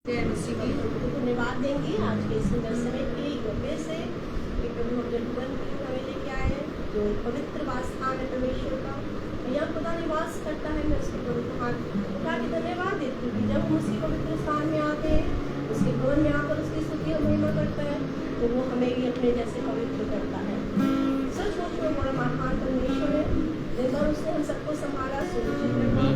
धन्यवाद देंगे आज के सुंदर समय के लिए कृपया से कि प्रभु हम जो भवन हमें लेके आए हैं, जो पवित्र वास स्थान है परमेश्वर का, यहाँ खुदा निवास करता है। मैं उसके प्रभु को हाथ उठा के धन्यवाद देती हूँ कि जब हम उसके पवित्र स्थान में आते हैं, उसके भवन में आकर उसकी स्तुति और महिमा करते हैं, तो वो हमें भी अपने जैसे पवित्र करता है। सचमुच में बड़ा महान परमेश्वर है, जिनका उसने हम सबको संभाला, सुरक्षित रखा,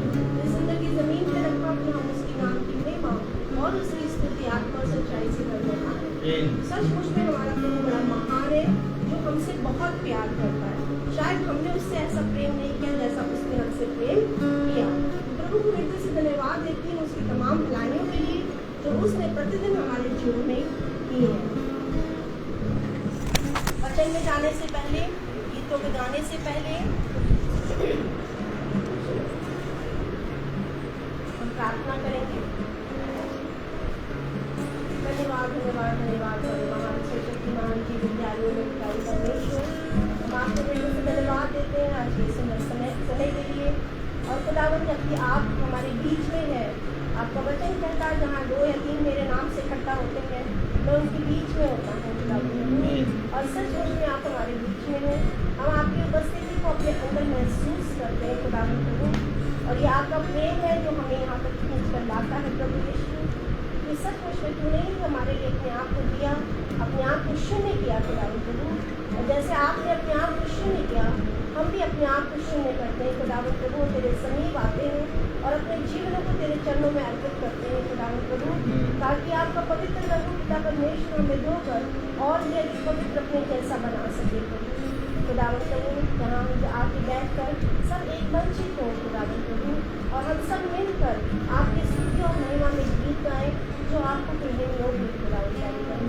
जिंदगी जमीन पे रखा, कि हम उसके नाम की महिमा और उसकी स्तुति आत्मा और सच्चाई से करना है। सचमुच में हमारा प्रभु बड़ा महान है, जो हमसे बहुत प्यार करता है। शायद हमने उससे ऐसा प्रेम नहीं किया जैसा उसने हमसे प्रेम किया। प्रभु को हृदय से धन्यवाद देती हूँ उसकी तमाम भलाइयों के लिए जो उसने प्रतिदिन हमारे जीवन में की है। वचन में जाने से पहले, गीतों के गाने से पहले हम प्रार्थना करेंगे। धन्यवाद धन्यवाद धन्यवाद महान शक्तिमान की विद्यालयों में परमेश्वर, हम आपको हृदय से धन्यवाद देते हैं आज के सुंदर समय के लिए। और खुदावंद जबकि आप हमारे बीच में है, आपका वचन कहता है जहाँ 2 या 3 मेरे नाम से इकट्ठा होते हैं, तो उनके बीच में होता है खुदावंद। और सचमुच में आप हमारे बीच में हैं, हम आपकी उपस्थिति को अपने अंदर महसूस करते हैं खुदावंद प्रभु। और ये आपका प्रेम है जो हमें यहाँ तक खींच कर लाता है प्रभु यीशु। कि सचमुच में तूने ही हमारे लिए अपने आप को दिया, अपने आप को शून्य किया खुदावंद प्रभु। और जैसे आपने अपने आप को शून्य किया, हम भी अपने आप को शून्य करते हैं खुदावंद प्रभु। तेरे समीप आते हैं और अपने जीवनों को तेरे चरणों में अर्पित करते हैं खुदावंद प्रभु, ताकि आपका पवित्र प्रभु पिता परमेश्वर हमें धोकर और भी अधिक पवित्र अपने जैसा बना सके खुदावंद प्रभु। जहाँ हम आके बैठ कर सब एक वंचित हो खुदावंद प्रभु, और हम सब मिलकर आपकी स्तुति और महिमा में गीत गाएं जो आपको कहने योग्य खुदावंद प्रभु।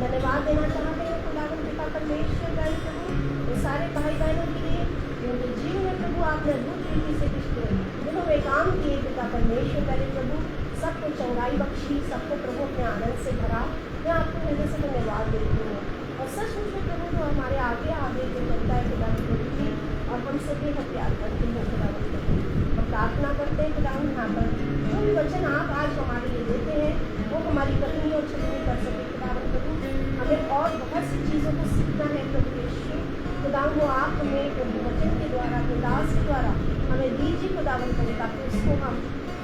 धन्यवाद देना चाहते हैं खुदावंद पिता परमेश्वर प्रभु ये सारे भाई बहनों के लिए जिनके जीवन में प्रभु आपने अद्भुत रीति से पिछले दिनों में काम किए पिता परमेश्वर प्रभु। सबको चंगाई बख्शी, सबको प्रभु अपने आनंद से भरा। मैं आपको हृदय से धन्यवाद देती हूँ। और सचमुच में प्रभु जो हमारे आगे आगे जो चलता है खुदावंद प्रभु जी, और हमसे बेहद प्यार करते हैं खुदावंद प्रभु। हम प्रार्थना करते हैं खुदावंद यहाँ पर जो भी वचन आप आज हमारे लिए देते हैं वो हमारी कठिनी और छलनी कर सके खुदावंद प्रभु। हमें और बहुत सी चीज़ों को सीखना है प्रभु यीशु खुदावंद। वो आप हमें प्रभु वचन के द्वारा, अपने दास के द्वारा हमें दीजिए खुदावंद प्रभु, ताकि उसको हम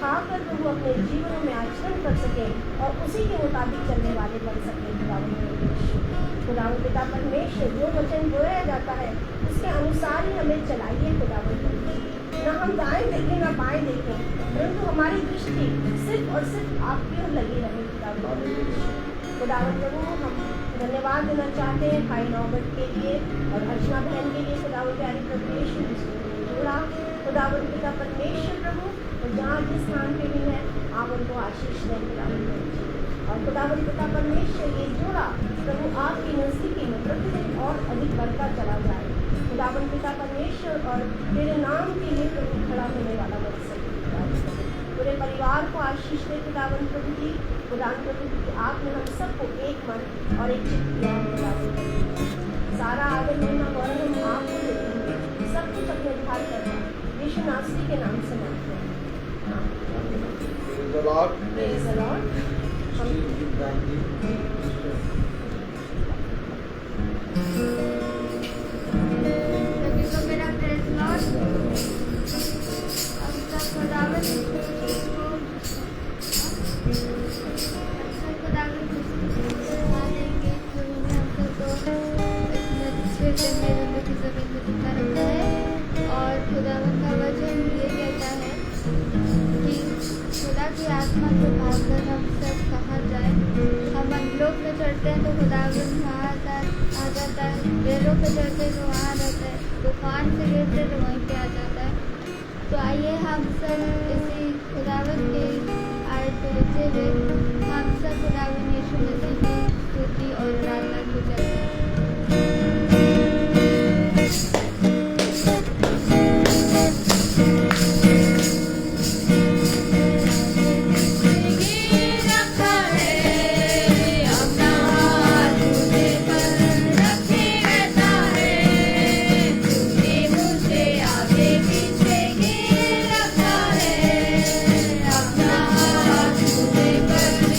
खाकर प्रभु अपने जीवनों में आचरण कर सकें और उसी के मुताबिक चलने वाले बन सकें खुदावंद पिता परमेश्वर। जो वचन बोया जाता है उसके अनुसार ही हमें चलाइए खुदावंद प्रभु। ना हम दाएं देखें ना बाएं देखें, परंतु हमारी दृष्टि सिर्फ और सिर्फ आपकी ओर लगी रहे खुदावंद प्रभु। हम धन्यवाद देना चाहते हैं भाई नौबत के लिए और अर्चना बहन के लिए खुदावंद प्यारी प्रभु यीशु जोड़ा खुदावंद पिता परमेश्वर प्रभु। और जहाँ जिस स्थान पे भी है आप उनको आशीष दें खुदावंद प्रभु। और खुदावंद पिता परमेश्वर ये जोड़ा प्रभु आपकी नज़दीकी में प्रतिदिन और अधिक बढ़ता चला जाए खुदावंद पिता परमेश्वर, और तेरे नाम के लिए प्रभु खड़ा होने वाला बन सके पूरे परिवार को आशीष दे खुदावंद प्रभु जी। खुदावंद प्रभु जी आपने हम सबको एक मन और एक चित्त किया खुदावंद प्रभु। सारा आदर महिमा गौरव हम आपको देते हैं, सब कुछ अपने भाई करना यीशु नासरी के नाम से मांगते हैं। Praise the Lord. और खुदावन का वचन ये कहता है कि खुदा की आत्मा को पाकर हम सब कहाँ जाए। हम लोग पे चढ़ते हैं तो खुदावन वहाँ आ जाता है, रेलों पे चढ़ते हैं तो वहाँ रहता है, तूफान से गिरते तो वहीं पे आ जाता है। तो आइए हम सब इसी खुदावन के आयत को लेते हुए हम सब खुदावन यीशु मसीह की स्तुति और प्रार्थना की जाए। But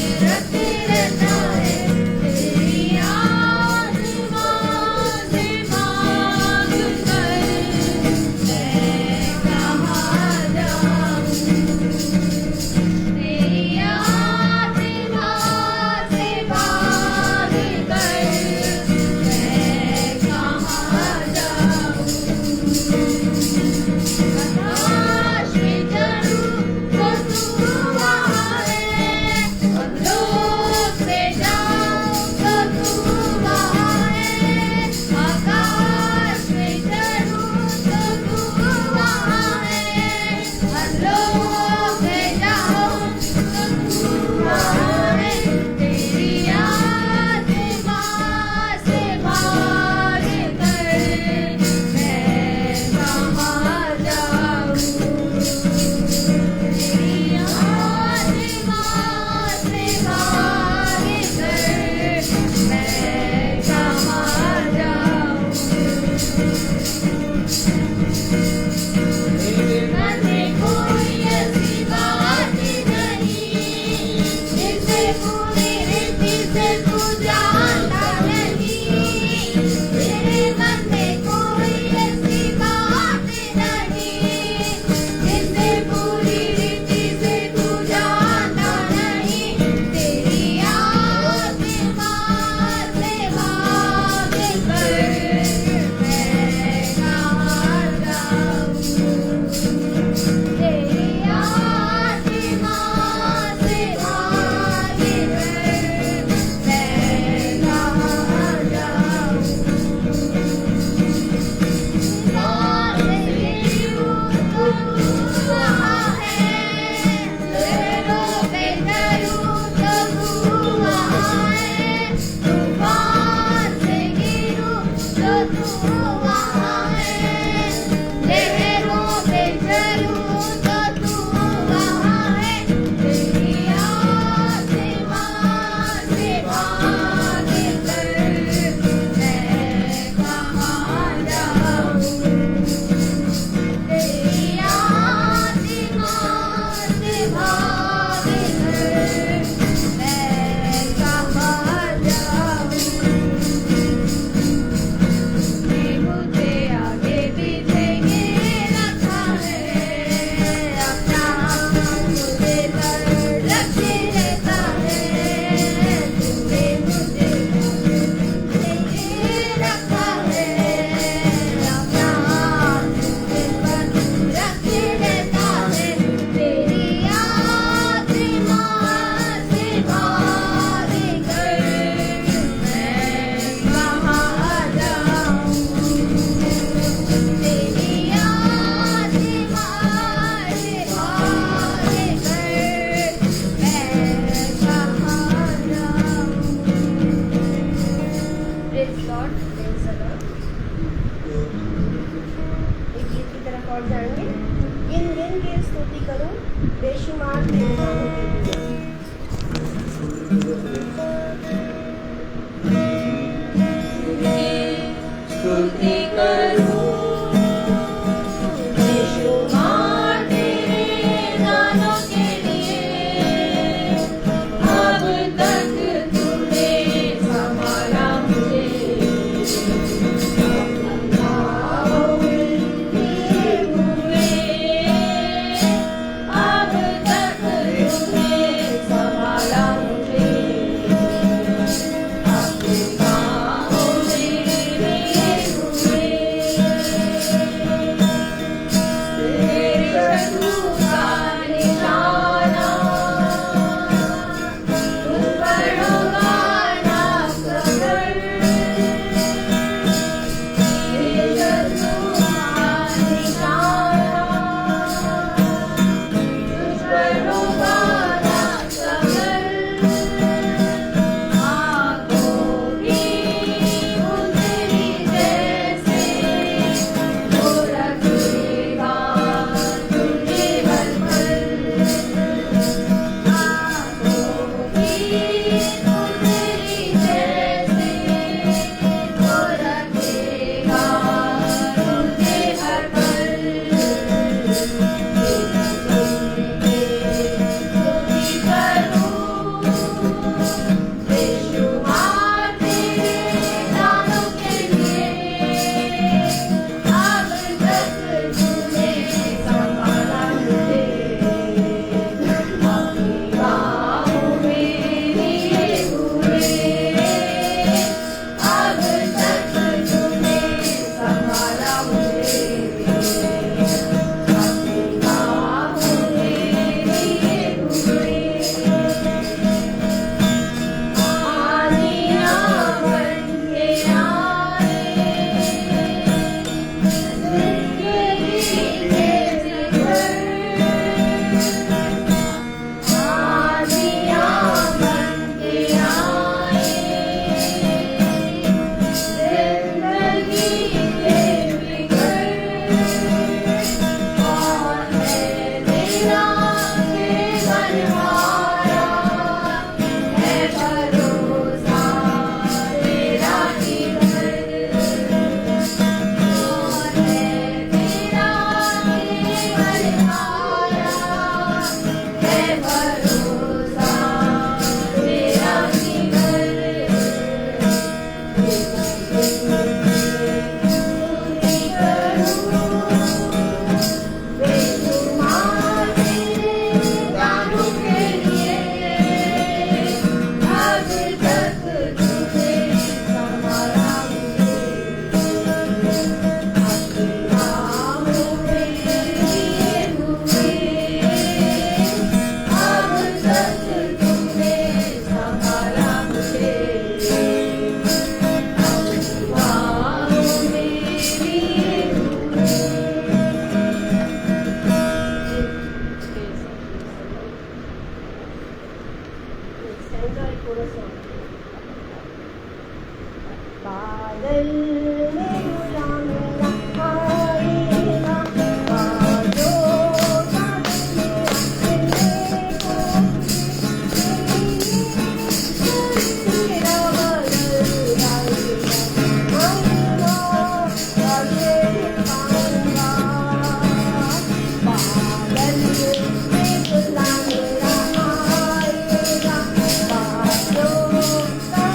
स्तुति करूं यीशु मां तेरे दानों के लिए। अब तक तूने संभाला मुझे, अल्लाह दिए हुए। अब तक तूने संभाला मुझे, अपनी बाहों में लिए हुए। तेरे शत्रु का निशाना तुझ पर होगा ना सफल। तेरे शत्रु का निशाना तुझ पर होगा ना सफल। आँखों की उंगली जैसे वो रखेगा तुझे हर पल। आँखों की उंगली जैसे वो रखेगा तुझे हर पल। स्तुति करूं यीशु मां तेरे दानों के लिए। अब तक तूने संभाला मुझे, अपनी बाहों में लिए हुए। अब तक तूने संभाला मुझे, अपनी बाहों में लिए हुए। आनियाँ बन के आए ज़िंदगी के ज़िक्र। आनियाँ बन के आए ज़िंदगी के ज़िक्र। कौन है मेरा केवलवाया, है भरोसा तेरा किधर। कौन है मेरा केवलवाया, है भरोसा तेरा किधर। स्तुति करूं यीशु मां तेरे दानों के लिए। अब तक तूने संभाला मुझे, अपनी बाहों में लिए हुए। अब तक तूने संभाला मुझे, अपनी बाहों में लिए हुए। बादल में गुलाम आएगा, बादों का तेरा बदल आएगा, कैसे पाऊंगा। बादल में गुलाम आएगा, बादों का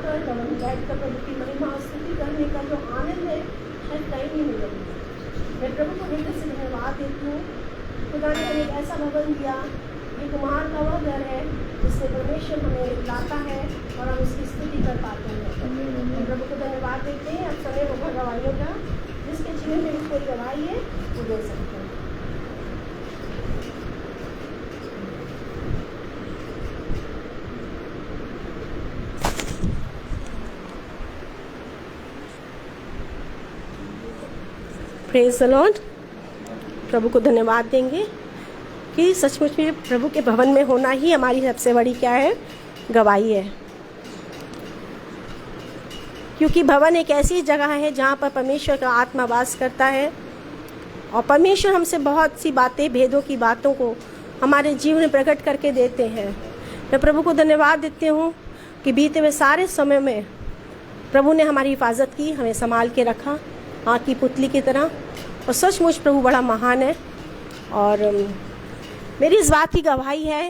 आकर भवन में बैठकर प्रभु की महिमा और स्तुति करने का जो आनंद है शायद कहीं नहीं मिलेगा। मैं प्रभु को हृदय से धन्यवाद देती हूँ। खुदा ने हमें एक ऐसा भवन दिया, ये कुमार का वह घर है जिससे परमेश्वर हमें लाता है और हम उसकी स्तुति कर पाते हैं। हम प्रभु को धन्यवाद देते हैं। अब समय वो गवाहियों का, जिसके जीवन में भी कोई गवाही है वो दे सकते हैं। Praise the Lord. प्रभु को धन्यवाद देंगे कि सचमुच में प्रभु के भवन में होना ही हमारी सबसे बड़ी क्या है, गवाही है। क्योंकि भवन एक ऐसी जगह है जहाँ पर परमेश्वर का आत्मा वास करता है और परमेश्वर हमसे बहुत सी बातें, भेदों की बातों को हमारे जीवन में प्रकट करके देते हैं। मैं प्रभु को धन्यवाद देती हूँ कि बीते हुए सारे समय में प्रभु ने हमारी हिफाजत की, हमें संभाल के रखा आँख की पुतली की तरह। और सचमुच प्रभु बड़ा महान है। और मेरी इस बात की गवाही है,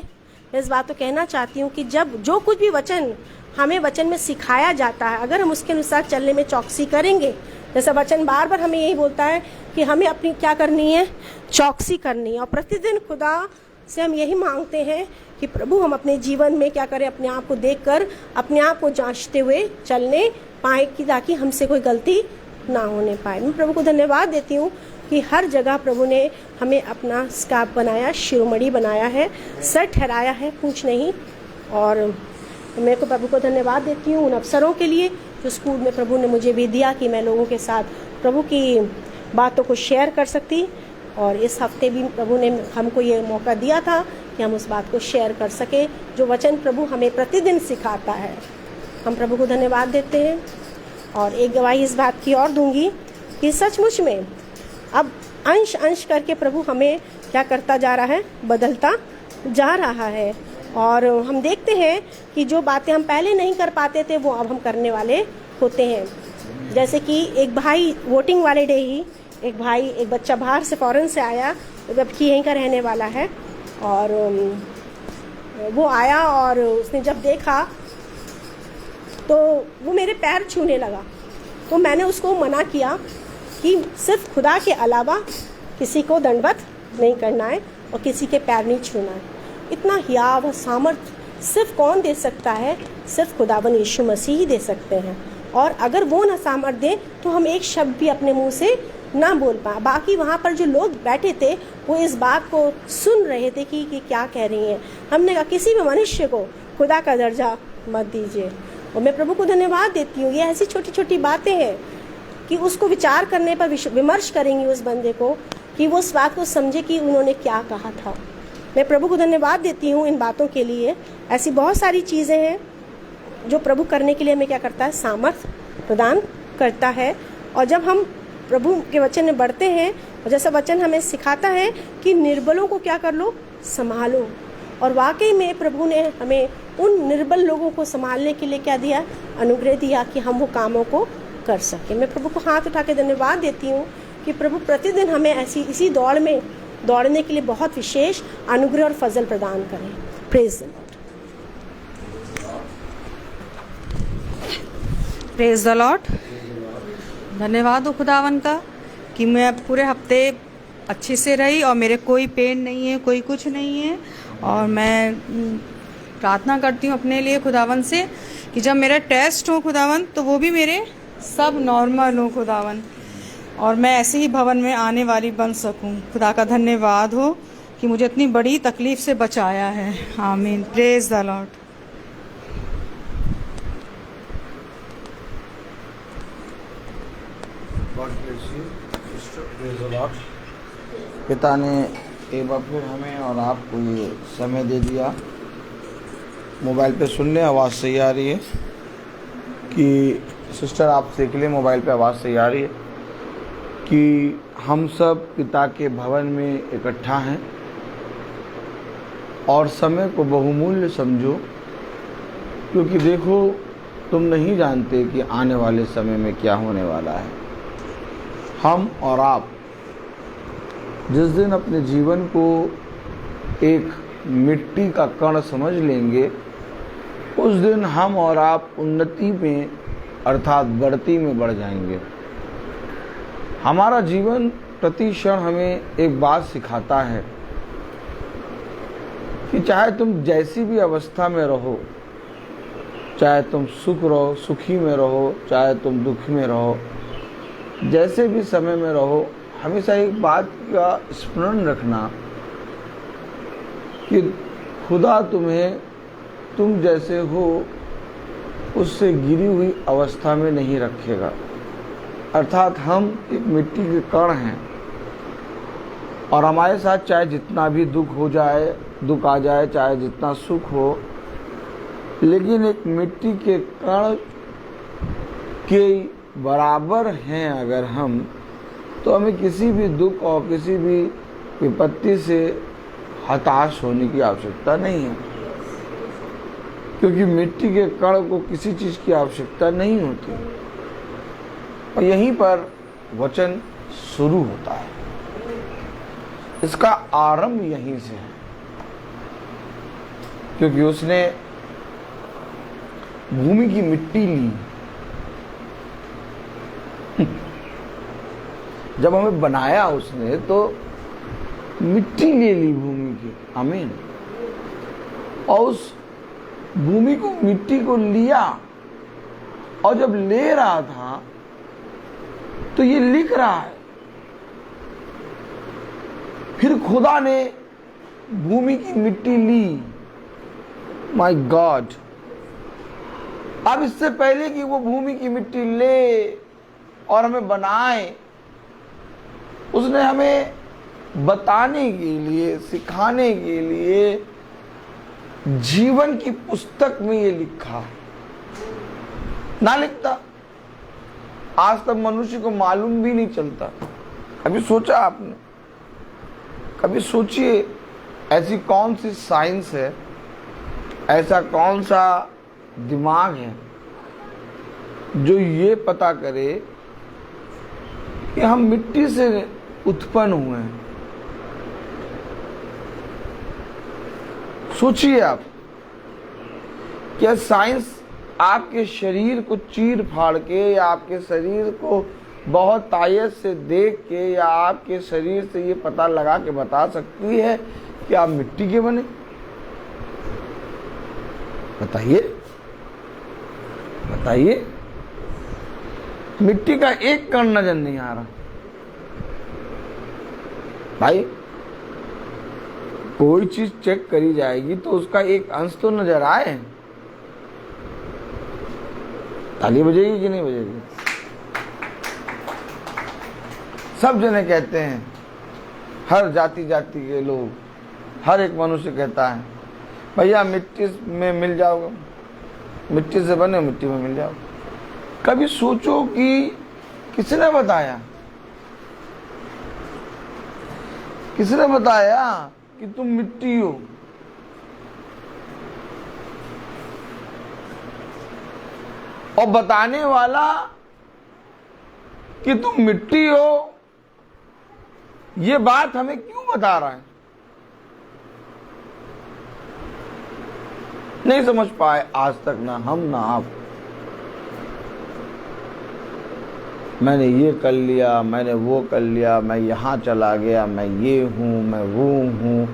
मैं इस बात को कहना चाहती हूँ कि जब जो कुछ भी वचन हमें वचन में सिखाया जाता है, अगर हम उसके अनुसार चलने में चौकसी करेंगे, जैसा वचन बार बार हमें यही बोलता है कि हमें अपनी क्या करनी है, चौकसी करनी है। और प्रतिदिन खुदा से हम यही मांगते हैं कि प्रभु हम अपने जीवन में क्या करें, अपने आप को देखकर अपने आप को जांचते हुए चलने पाए कि ताकि हमसे कोई गलती ना होने पाए। मैं प्रभु को धन्यवाद देती हूँ कि हर जगह प्रभु ने हमें अपना स्कार्फ बनाया, शिरोमणि बनाया है, सर ठहराया है, पूंछ नहीं। और मैं को प्रभु को धन्यवाद देती हूँ उन अवसरों के लिए जो स्कूल में प्रभु ने मुझे भी दिया कि मैं लोगों के साथ प्रभु की बातों को शेयर कर सकती। और इस हफ्ते भी प्रभु ने हमको ये मौका दिया था कि हम उस बात को शेयर कर सके जो वचन प्रभु हमें प्रतिदिन सिखाता है। हम प्रभु को धन्यवाद देते हैं। और एक गवाही इस बात की और दूंगी कि सचमुच में अब अंश अंश करके प्रभु हमें क्या करता जा रहा है, बदलता जा रहा है। और हम देखते हैं कि जो बातें हम पहले नहीं कर पाते थे वो अब हम करने वाले होते हैं। जैसे कि एक भाई वोटिंग वाले डे ही एक बच्चा बाहर से फॉरेन से आया, जबकि यहीं का रहने वाला है। और वो आया और उसने जब देखा तो वो मेरे पैर छूने लगा। तो मैंने उसको मना किया कि सिर्फ खुदा के अलावा किसी को दंडवत नहीं करना है और किसी के पैर नहीं छूना है। इतना हिया व सामर्थ सिर्फ कौन दे सकता है, सिर्फ खुदावन यीशु मसीह ही दे सकते हैं। और अगर वो ना सामर्थ दे तो हम एक शब्द भी अपने मुंह से ना बोल पाए। बाकी वहाँ पर जो लोग बैठे थे वो इस बात को सुन रहे थे कि क्या कह रही हैं। हमने कहा किसी भी मनुष्य को खुदा का दर्जा मत दीजिए। और मैं प्रभु को धन्यवाद देती हूँ। ये ऐसी छोटी छोटी बातें हैं कि उसको विचार करने पर विमर्श करेंगी उस बंदे को कि वो उस बात को समझे कि उन्होंने क्या कहा था। मैं प्रभु को धन्यवाद देती हूँ इन बातों के लिए। ऐसी बहुत सारी चीज़ें हैं जो प्रभु करने के लिए हमें क्या करता है, सामर्थ्य प्रदान करता है। और जब हम प्रभु के वचन में बढ़ते हैं और जैसा वचन हमें सिखाता है कि निर्बलों को क्या कर लो, संभालो। और वाकई में प्रभु ने हमें उन निर्बल लोगों को संभालने के लिए क्या दिया, अनुग्रह दिया कि हम वो कामों को कर सकें। मैं प्रभु को हाथ उठा के धन्यवाद देती हूँ कि प्रभु प्रतिदिन हमें इसी दौड़ में दौड़ने के लिए बहुत विशेष अनुग्रह और फजल प्रदान करें। Praise the Lord. Praise the Lord. धन्यवाद हो खुदावन का कि मैं पूरे हफ्ते अच्छे से रही और मेरे कोई पेन नहीं है, कोई कुछ नहीं है। और मैं प्रार्थना करती हूँ अपने लिए खुदावन से कि जब मेरा टेस्ट हो खुदावन तो वो भी मेरे सब नॉर्मल हो खुदावन, और मैं ऐसे ही भवन में आने वाली बन सकूं। खुदा का धन्यवाद हो कि मुझे इतनी बड़ी तकलीफ से बचाया है। आमीन। Praise the Lord. पिता ने एक बार फिर हमें और आपको ये समय दे दिया। मोबाइल पे सुन लें, आवाज़ सही आ रही है कि सिस्टर आप देख लें, मोबाइल पे आवाज़ सही आ रही है कि हम सब पिता के भवन में इकट्ठा हैं और समय को बहुमूल्य समझो, क्योंकि देखो तुम नहीं जानते कि आने वाले समय में क्या होने वाला है। हम और आप जिस दिन अपने जीवन को एक मिट्टी का कण समझ लेंगे उस दिन हम और आप उन्नति में अर्थात बढ़ती में बढ़ जाएंगे। हमारा जीवन प्रति क्षण हमें एक बात सिखाता है कि चाहे तुम जैसी भी अवस्था में रहो, चाहे तुम सुखी में रहो, चाहे तुम दुख में रहो, जैसे भी समय में रहो, हमेशा एक बात का स्मरण रखना कि खुदा तुम्हें तुम जैसे हो उससे गिरी हुई अवस्था में नहीं रखेगा। अर्थात हम एक मिट्टी के कण हैं और हमारे साथ चाहे जितना भी दुख आ जाए, चाहे जितना सुख हो, लेकिन एक मिट्टी के कण के बराबर हैं अगर हम, तो हमें किसी भी दुख और किसी भी विपत्ति से हताश होने की आवश्यकता नहीं है, क्योंकि मिट्टी के कण को किसी चीज की आवश्यकता नहीं होती। और यहीं पर वचन शुरू होता है, इसका आरंभ यहीं से है, क्योंकि उसने भूमि की मिट्टी ली। जब हमें बनाया उसने तो मिट्टी ले ली भूमि की, आमीन। और उस भूमि को, मिट्टी को लिया, और जब ले रहा था तो ये लिख रहा है, फिर खुदा ने भूमि की मिट्टी ली। My God! अब इससे पहले कि वो भूमि की मिट्टी ले और हमें बनाए, उसने हमें बताने के लिए, सिखाने के लिए जीवन की पुस्तक में ये लिखा। ना लिखता आज तक मनुष्य को मालूम भी नहीं चलता। कभी सोचा आपने, कभी सोचिए ऐसी कौन सी साइंस है, ऐसा कौन सा दिमाग है जो ये पता करे कि हम मिट्टी से उत्पन्न हुए हैं। सोचिए आप, क्या साइंस आपके शरीर को चीर फाड़ के या आपके शरीर को बहुत तायत से देख के या आपके शरीर से ये पता लगा के बता सकती है कि आप मिट्टी के बने? बताइए, बताइए। मिट्टी का एक कण नजर नहीं आ रहा भाई। कोई चीज चेक करी जाएगी तो उसका एक अंश तो नजर आए। ताली बजेगी कि नहीं बजेगी? सब जने कहते हैं, हर जाति के लोग, हर एक मनुष्य कहता है भैया मिट्टी में मिल जाओगे, मिट्टी से बने मिट्टी में मिल जाओ। कभी सोचो कि किसने बताया, किसने बताया कि तुम मिट्टी हो? और बताने वाला कि तुम मिट्टी हो, ये बात हमें क्यों बता रहा है? नहीं समझ पाए आज तक, ना हम ना आप। मैंने ये कर लिया, मैंने वो कर लिया, मैं यहां चला गया, मैं ये हूं, मैं वो हूं।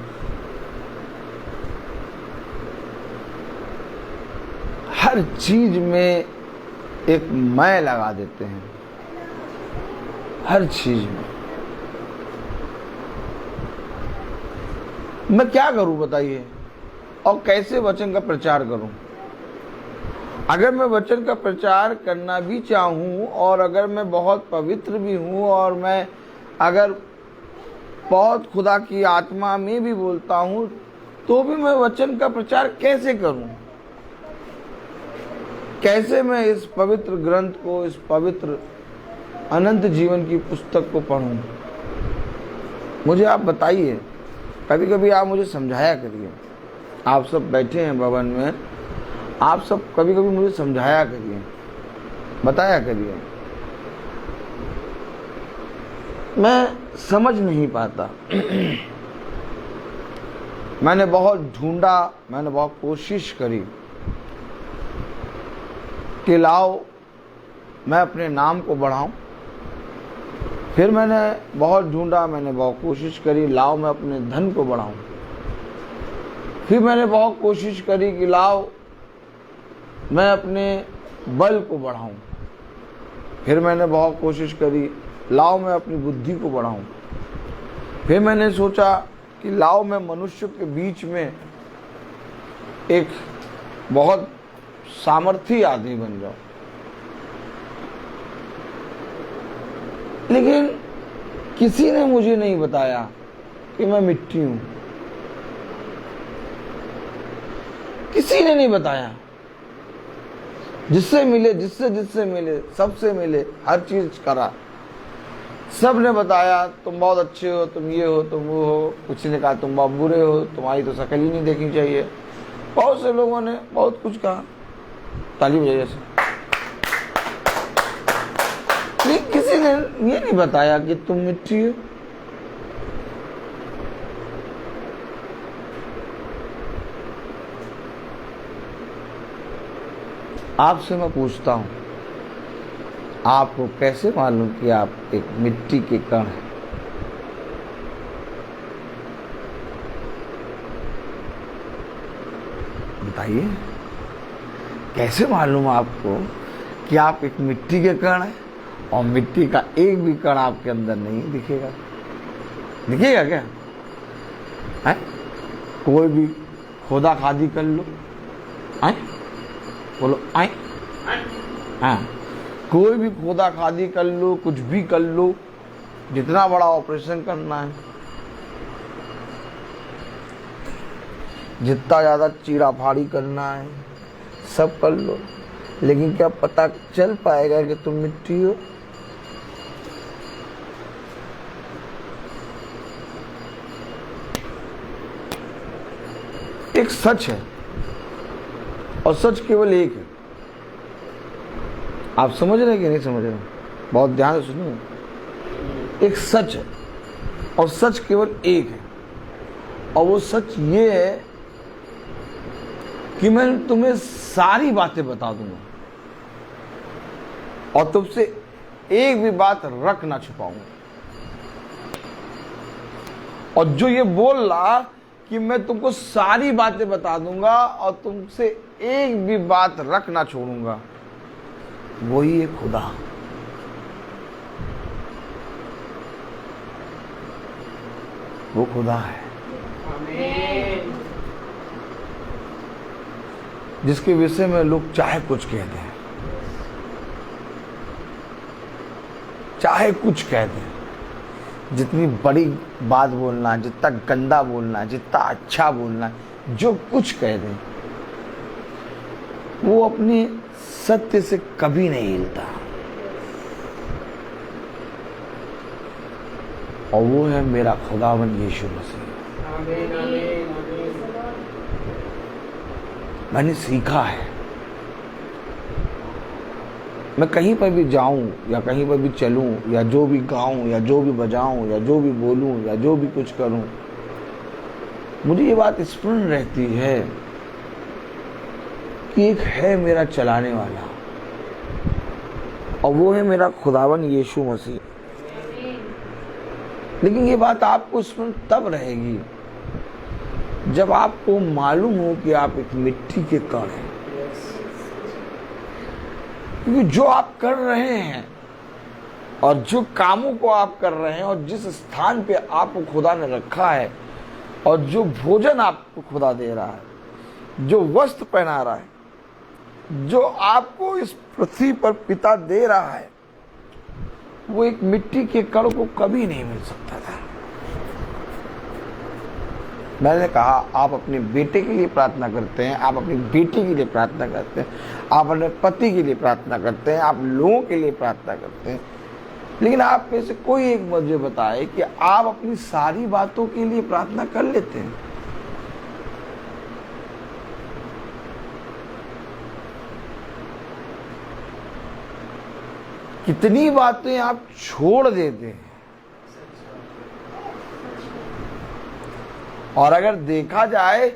हर चीज में एक मैं लगा देते हैं, हर चीज में। मैं क्या करूं बताइए, और कैसे वचन का प्रचार करूं? अगर मैं वचन का प्रचार करना भी चाहूं और अगर मैं बहुत पवित्र भी हूं और मैं अगर बहुत खुदा की आत्मा में भी बोलता हूं, तो भी मैं वचन का प्रचार कैसे करूं? कैसे मैं इस पवित्र ग्रंथ को, इस पवित्र अनंत जीवन की पुस्तक को पढूं? मुझे आप बताइए। कभी कभी आप मुझे समझाया करिए। आप सब बैठे हैं भवन में, आप सब कभी कभी मुझे समझाया करिए, बताया करिए। मैं समझ नहीं पाता। मैंने बहुत ढूंढा, मैंने बहुत कोशिश करी, कि लाओ मैं अपने नाम को बढ़ाऊं। फिर मैंने बहुत ढूंढा, मैंने बहुत कोशिश करी, लाओ मैं अपने धन को बढ़ाऊं। फिर मैंने बहुत कोशिश करी कि लाओ मैं अपने बल को बढ़ाऊं। फिर मैंने बहुत कोशिश करी, लाओ मैं अपनी बुद्धि को बढ़ाऊं। फिर मैंने सोचा कि लाओ मैं मनुष्य के बीच में एक बहुत सामर्थी आदमी बन जाऊं। लेकिन किसी ने मुझे नहीं बताया कि मैं मिट्टी हूं। किसी ने नहीं बताया। जिससे मिले, सबसे मिले, हर चीज करा, सब ने बताया तुम बहुत अच्छे हो, तुम ये हो, तुम वो हो। किसी ने कहा तुम बहुत बुरे हो, तुम्हारी तो शक्ल ही नहीं देखनी चाहिए। बहुत से लोगों ने बहुत कुछ कहा। ताली बजाइए से। लेकिन किसी ने ये नहीं बताया कि तुम मिट्टी हो। आपसे मैं पूछता हूं, आपको कैसे मालूम कि आप एक मिट्टी के कण हैं? बताइए, कैसे मालूम आपको कि आप एक मिट्टी के कण हैं और मिट्टी का एक भी कण आपके अंदर नहीं दिखेगा? दिखेगा क्या? है? कोई भी खोदा खादी कर लो, है? बोलो आए। हाँ, कोई भी खोदा खादी कर लो, कुछ भी कर लो, जितना बड़ा ऑपरेशन करना है, जितना ज्यादा चीरा फाड़ी करना है, सब कर लो, लेकिन क्या पता चल पाएगा कि तुम मिट्टी हो? एक सच है और सच केवल एक है। आप समझ रहे हैं कि नहीं समझ रहे? बहुत ध्यान से सुनिए। एक सच है और सच केवल एक है, और वो सच ये है कि मैं तुम्हें सारी बातें बता दूंगा और तुमसे एक भी बात रख ना छुपाऊंगा। और जो ये बोल रहा कि मैं तुमको सारी बातें बता दूंगा और तुमसे एक भी बात रख ना छोड़ूंगा, वही है खुदा। वो खुदा है जिसके विषय में लोग चाहे कुछ कह दें, चाहे कुछ कह दें, जितनी बड़ी बात बोलना, जितना गंदा बोलना, जितना अच्छा बोलना, जो कुछ कह दें, वो अपने सत्य से कभी नहीं हिलता। और वो है मेरा खुदावन यीशु मसीह। मैंने सीखा है, मैं कहीं पर भी जाऊं या कहीं पर भी चलूं या जो भी गाऊं या जो भी बजाऊं या जो भी बोलूं या जो भी कुछ करूं, मुझे ये बात स्मरण रहती है कि एक है मेरा चलाने वाला, और वो है मेरा खुदावन यीशु मसीह। लेकिन ये बात आपको स्मरण तब रहेगी जब आपको मालूम हो कि आप एक मिट्टी के कण हैं। क्योंकि जो आप कर रहे हैं और जो कामों को आप कर रहे हैं और जिस स्थान पे आपको खुदा ने रखा है और जो भोजन आपको खुदा दे रहा है, जो वस्त्र पहना रहा है, जो आपको इस पृथ्वी पर पिता दे रहा है, वो एक मिट्टी के कण को कभी नहीं मिल सकता था। मैंने कहा आप अपने बेटे के लिए प्रार्थना करते हैं, आप अपनी बेटी के लिए प्रार्थना करते हैं, आप अपने पति के लिए प्रार्थना करते हैं, आप लोगों के लिए प्रार्थना करते हैं, लेकिन आप में से कोई एक मुझे बताए कि आप अपनी सारी बातों के लिए प्रार्थना कर लेते हैं। कितनी बातें आप छोड़ देते हैं। और अगर देखा जाए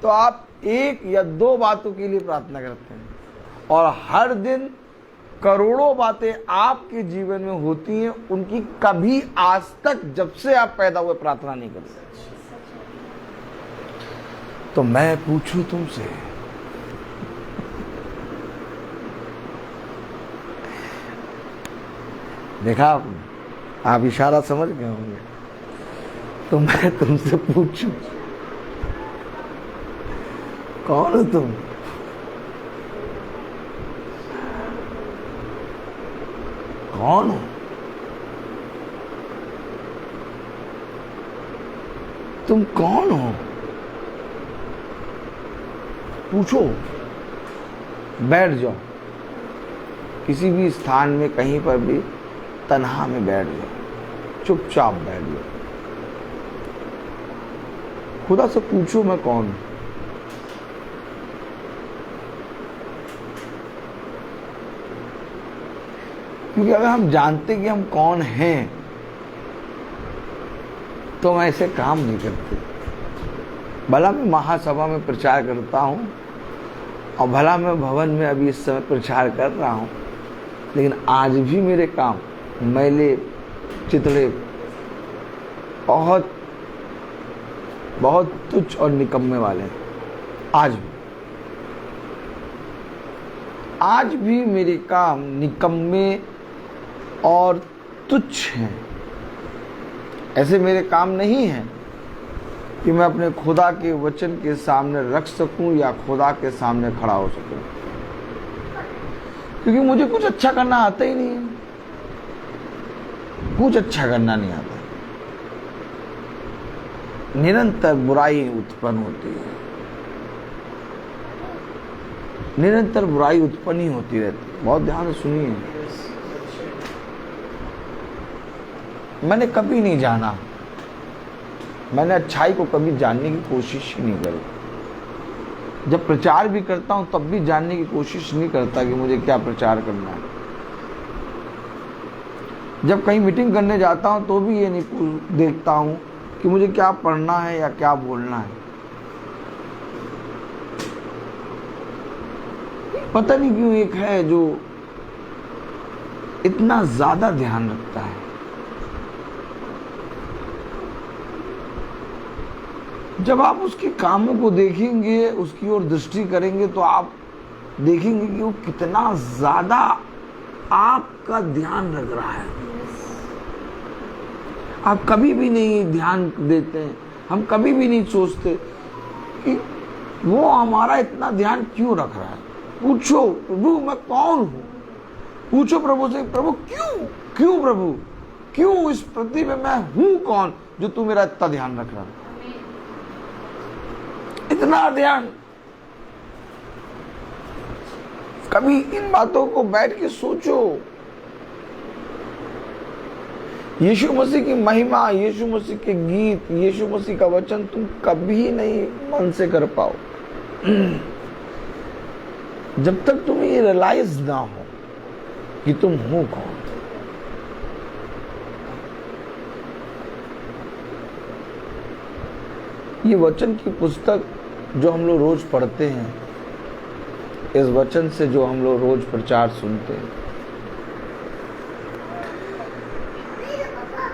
तो आप एक या दो बातों के लिए प्रार्थना करते हैं और हर दिन करोड़ों बातें आपके जीवन में होती हैं, उनकी कभी आज तक जब से आप पैदा हुए प्रार्थना नहीं करी। तो मैं पूछूं तुमसे, देखा आप इशारा समझ गए होंगे। तो मैं तुमसे पूछूं, कौन हो तुम? कौन हो तुम? कौन हो? पूछो। बैठ जाओ किसी भी स्थान में, कहीं पर भी तन्हा में बैठ जाओ, चुपचाप बैठ जाओ। खुदा से पूछो मैं कौन हूं। क्योंकि अगर हम जानते कि हम कौन हैं तो हम ऐसे काम नहीं करते। भला मैं महासभा में प्रचार करता हूं और भला मैं भवन में अभी इस समय प्रचार कर रहा हूं, लेकिन आज भी मेरे काम मैले चितड़े बहुत बहुत तुच्छ और निकम्मे वाले हैं। आज भी मेरे काम निकम्मे और तुच्छ हैं। ऐसे मेरे काम नहीं हैं कि मैं अपने खुदा के वचन के सामने रख सकूं या खुदा के सामने खड़ा हो सकूं, क्योंकि मुझे कुछ अच्छा करना आता ही नहीं है। कुछ अच्छा करना नहीं आता। निरंतर बुराई उत्पन्न होती है, निरंतर बुराई उत्पन्न ही होती रहती है। बहुत ध्यान से सुनिए। मैंने कभी नहीं जाना, मैंने अच्छाई को कभी जानने की कोशिश ही नहीं करी। जब प्रचार भी करता हूं तब भी जानने की कोशिश नहीं करता कि मुझे क्या प्रचार करना है। जब कहीं मीटिंग करने जाता हूं तो भी ये नहीं देखता हूं कि मुझे क्या पढ़ना है या क्या बोलना है। पता नहीं क्यों एक है जो इतना ज्यादा ध्यान रखता है। जब आप उसके कामों को देखेंगे, उसकी ओर दृष्टि करेंगे, तो आप देखेंगे कि वो कितना ज्यादा आपका ध्यान रख रहा है। आप कभी भी नहीं ध्यान देते हैं, हम कभी भी नहीं सोचते कि वो हमारा इतना ध्यान क्यों रख रहा है। पूछो, प्रभु मैं कौन हूं? पूछो प्रभु से, प्रभु क्यों प्रभु, क्यों इस पृथ्वी में मैं हूं कौन जो तू मेरा इतना ध्यान रख रहा है? इतना ध्यान। कभी इन बातों को बैठ के सोचो। यीशु मसीह की महिमा, यीशु मसीह के गीत, यीशु मसीह का वचन तुम कभी नहीं मन से कर पाओ जब तक तुम्हें ये रियलाइज ना हो कि तुम हो कौन। ये वचन की पुस्तक जो हम लोग रोज पढ़ते हैं, इस वचन से जो हम लोग रोज प्रचार सुनते हैं,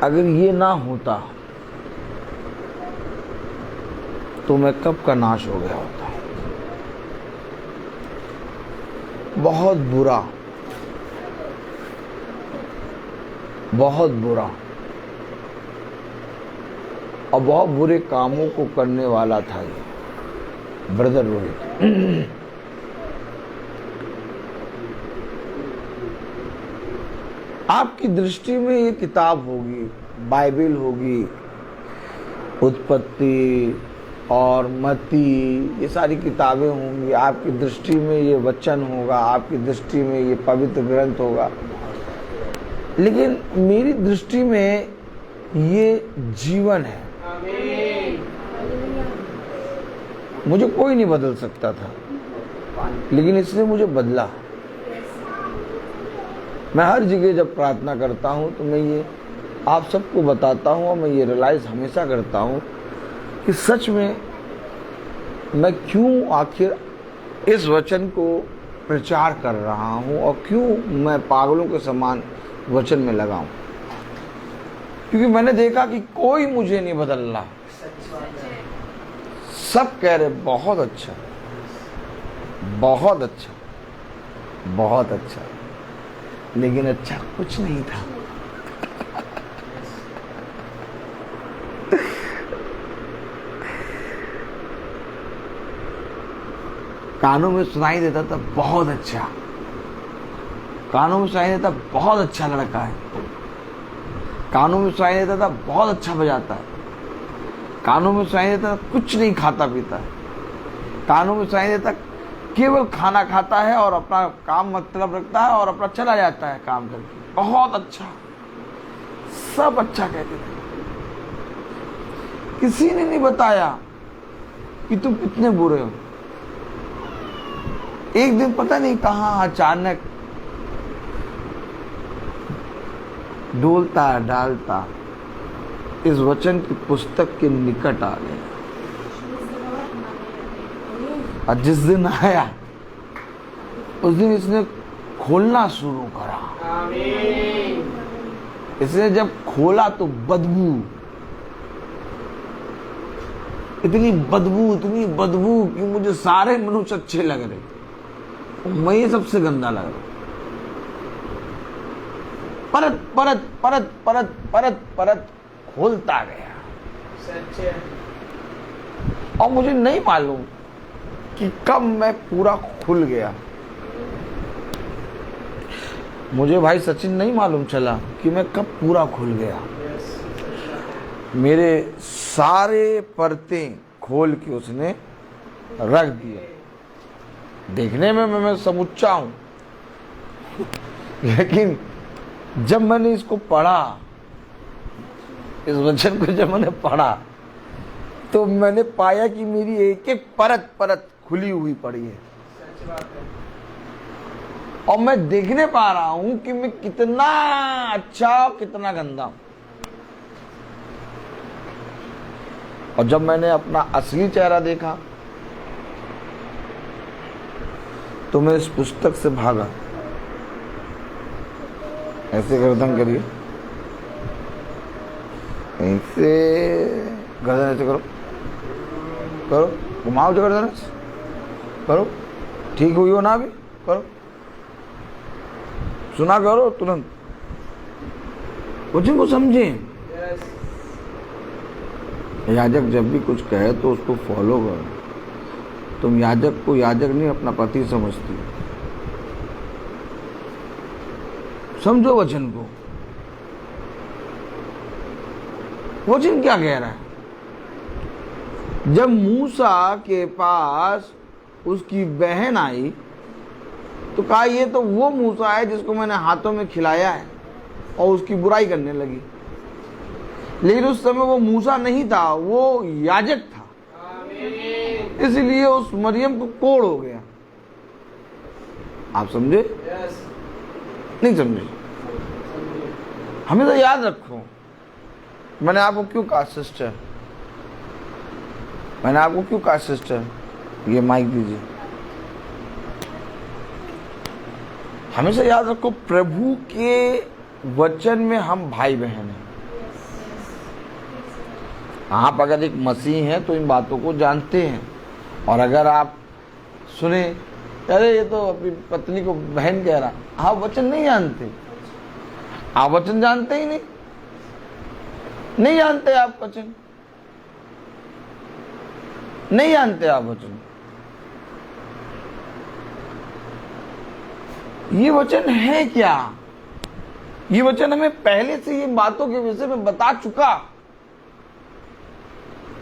अगर ये ना होता तो मैं कब का नाश हो गया होता। बहुत बुरा, बहुत बुरा और बहुत बुरे कामों को करने वाला था ये ब्रदर रोहित। आपकी दृष्टि में ये किताब होगी, बाइबल होगी, उत्पत्ति और मत्ती, ये सारी किताबें होंगी। आपकी दृष्टि में ये वचन होगा, आपकी दृष्टि में ये पवित्र ग्रंथ होगा, लेकिन मेरी दृष्टि में ये जीवन है। मुझे कोई नहीं बदल सकता था, लेकिन इसने मुझे बदला। मैं हर जगह जब प्रार्थना करता हूँ तो मैं ये आप सबको बताता हूँ और मैं ये रियलाइज हमेशा करता हूँ कि सच में मैं क्यों आखिर इस वचन को प्रचार कर रहा हूँ और क्यों मैं पागलों के समान वचन में लगा हूँ? क्योंकि मैंने देखा कि कोई मुझे नहीं बदल रहा। सब कह रहे बहुत अच्छा, बहुत अच्छा, बहुत अच्छा, लेकिन अच्छा कुछ नहीं था। कानों में सुनाई देता था बहुत अच्छा, कानों में सुनाई देता बहुत अच्छा लड़का है, कानों में सुनाई देता था बहुत अच्छा बजाता है, कानों में सुनाई देता कुछ नहीं खाता पीता है, कानों में सुनाई देता केवल खाना खाता है और अपना काम मतलब रखता है और अपना चला जाता है काम करके। बहुत अच्छा, सब अच्छा कहते थे। किसी ने नहीं बताया कि तुम कितने बुरे हो। एक दिन पता नहीं कहां अचानक डोलता डालता इस वचन की पुस्तक के निकट आ गया और जिस दिन आया उस दिन इसने खोलना शुरू करा। इसने जब खोला तो बदबू, इतनी बदबू कि मुझे सारे मनुष्य अच्छे लग रहे, मैं ये सबसे गंदा लग रहा। परत परत परत परत परत परत खोलता गया और मुझे नहीं मालूम कि कब मैं पूरा खुल गया। मुझे भाई सचिन नहीं मालूम चला कि मैं कब पूरा खुल गया। मेरे सारे पर्दे खोल के उसने रख दिए। देखने में मैं समुच्चा हूं, लेकिन जब मैंने इसको पढ़ा, इस वचन को जब मैंने पढ़ा तो मैंने पाया कि मेरी एक एक परत परत खुली हुई पड़ी है और मैं देखने पा रहा हूं कि मैं कितना अच्छा कितना गंदा हूं। और जब मैंने अपना असली चेहरा देखा तो मैं इस पुस्तक से भागा। ऐसे गर्दन करिए, ऐसे गर्दन ऐसे करो, करो, घुमाओ जो गर्दन करो, ठीक हुई हो ना अभी, करो, सुना करो तुरंत, वचन को समझे। याजक जब भी कुछ कहे तो उसको फॉलो करो। तुम याजक को याजक नहीं अपना पति समझती। समझो वचन को। वचन क्या कह रहा है? जब मूसा के पास उसकी बहन आई तो कहा ये तो वो मूसा है जिसको मैंने हाथों में खिलाया है, और उसकी बुराई करने लगी। लेकिन उस समय वो मूसा नहीं था, वो याजक था। इसलिए उस मरियम को कोड़ हो गया। आप समझे? नहीं समझे? हमेशा याद रखो, मैंने आपको क्यों कहा सिस्टर, मैंने आपको क्यों कहा सिस्टर, ये माइक दीजिए। हमेशा याद रखो, प्रभु के वचन में हम भाई बहन हैं। आप अगर एक मसीह हैं तो इन बातों को जानते हैं, और अगर आप सुने अरे ये तो अपनी पत्नी को बहन कह रहा, आप वचन नहीं जानते। आप वचन जानते ही नहीं जानते। आप वचन नहीं जानते। आप वचन, ये वचन है क्या? ये वचन हमें पहले से ये बातों के विषय में बता चुका।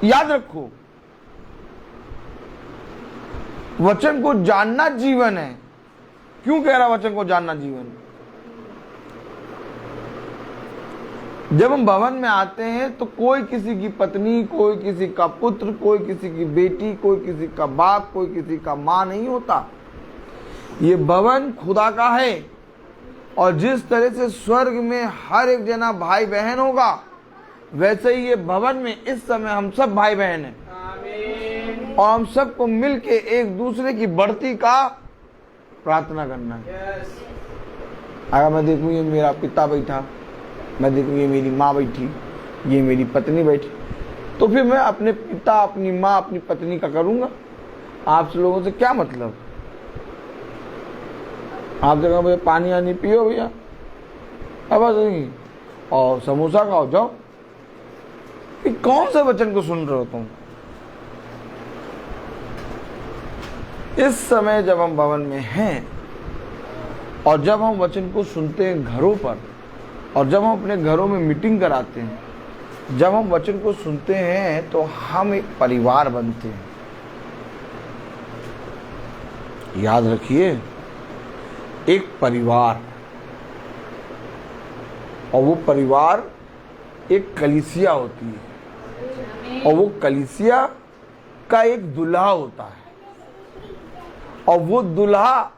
याद रखो, वचन को जानना जीवन है। क्यों कह रहा वचन को जानना जीवन? जब हम भवन में आते हैं तो कोई किसी की पत्नी, कोई किसी का पुत्र, कोई किसी की बेटी, कोई किसी का बाप, कोई किसी का मां नहीं होता। ये भवन खुदा का है, और जिस तरह से स्वर्ग में हर एक जना भाई बहन होगा, वैसे ही ये भवन में इस समय हम सब भाई बहन हैं। और हम सबको मिलके एक दूसरे की बढ़ती का प्रार्थना करना है। अगर मैं देखूँ ये मेरा पिता बैठा, मैं देखूँ ये मेरी माँ बैठी, ये मेरी पत्नी बैठी, तो फिर मैं अपने पिता, अपनी माँ, अपनी पत्नी का करूँगा। आप लोगों से क्या मतलब? आप देखो भैया पानी आनी पियो भैया, अब नहीं, और समोसा खाओ जाओ। ये कौन से वचन को सुन रहे हो तुम? इस समय जब हम भवन में हैं और जब हम वचन को सुनते हैं घरों पर, और जब हम अपने घरों में मीटिंग कराते हैं, जब हम वचन को सुनते हैं तो हम एक परिवार बनते हैं। याद रखिए, एक परिवार, और वो परिवार एक कलीसिया होती है, और वो कलीसिया का एक दुल्हा होता है, और वो दुल्हा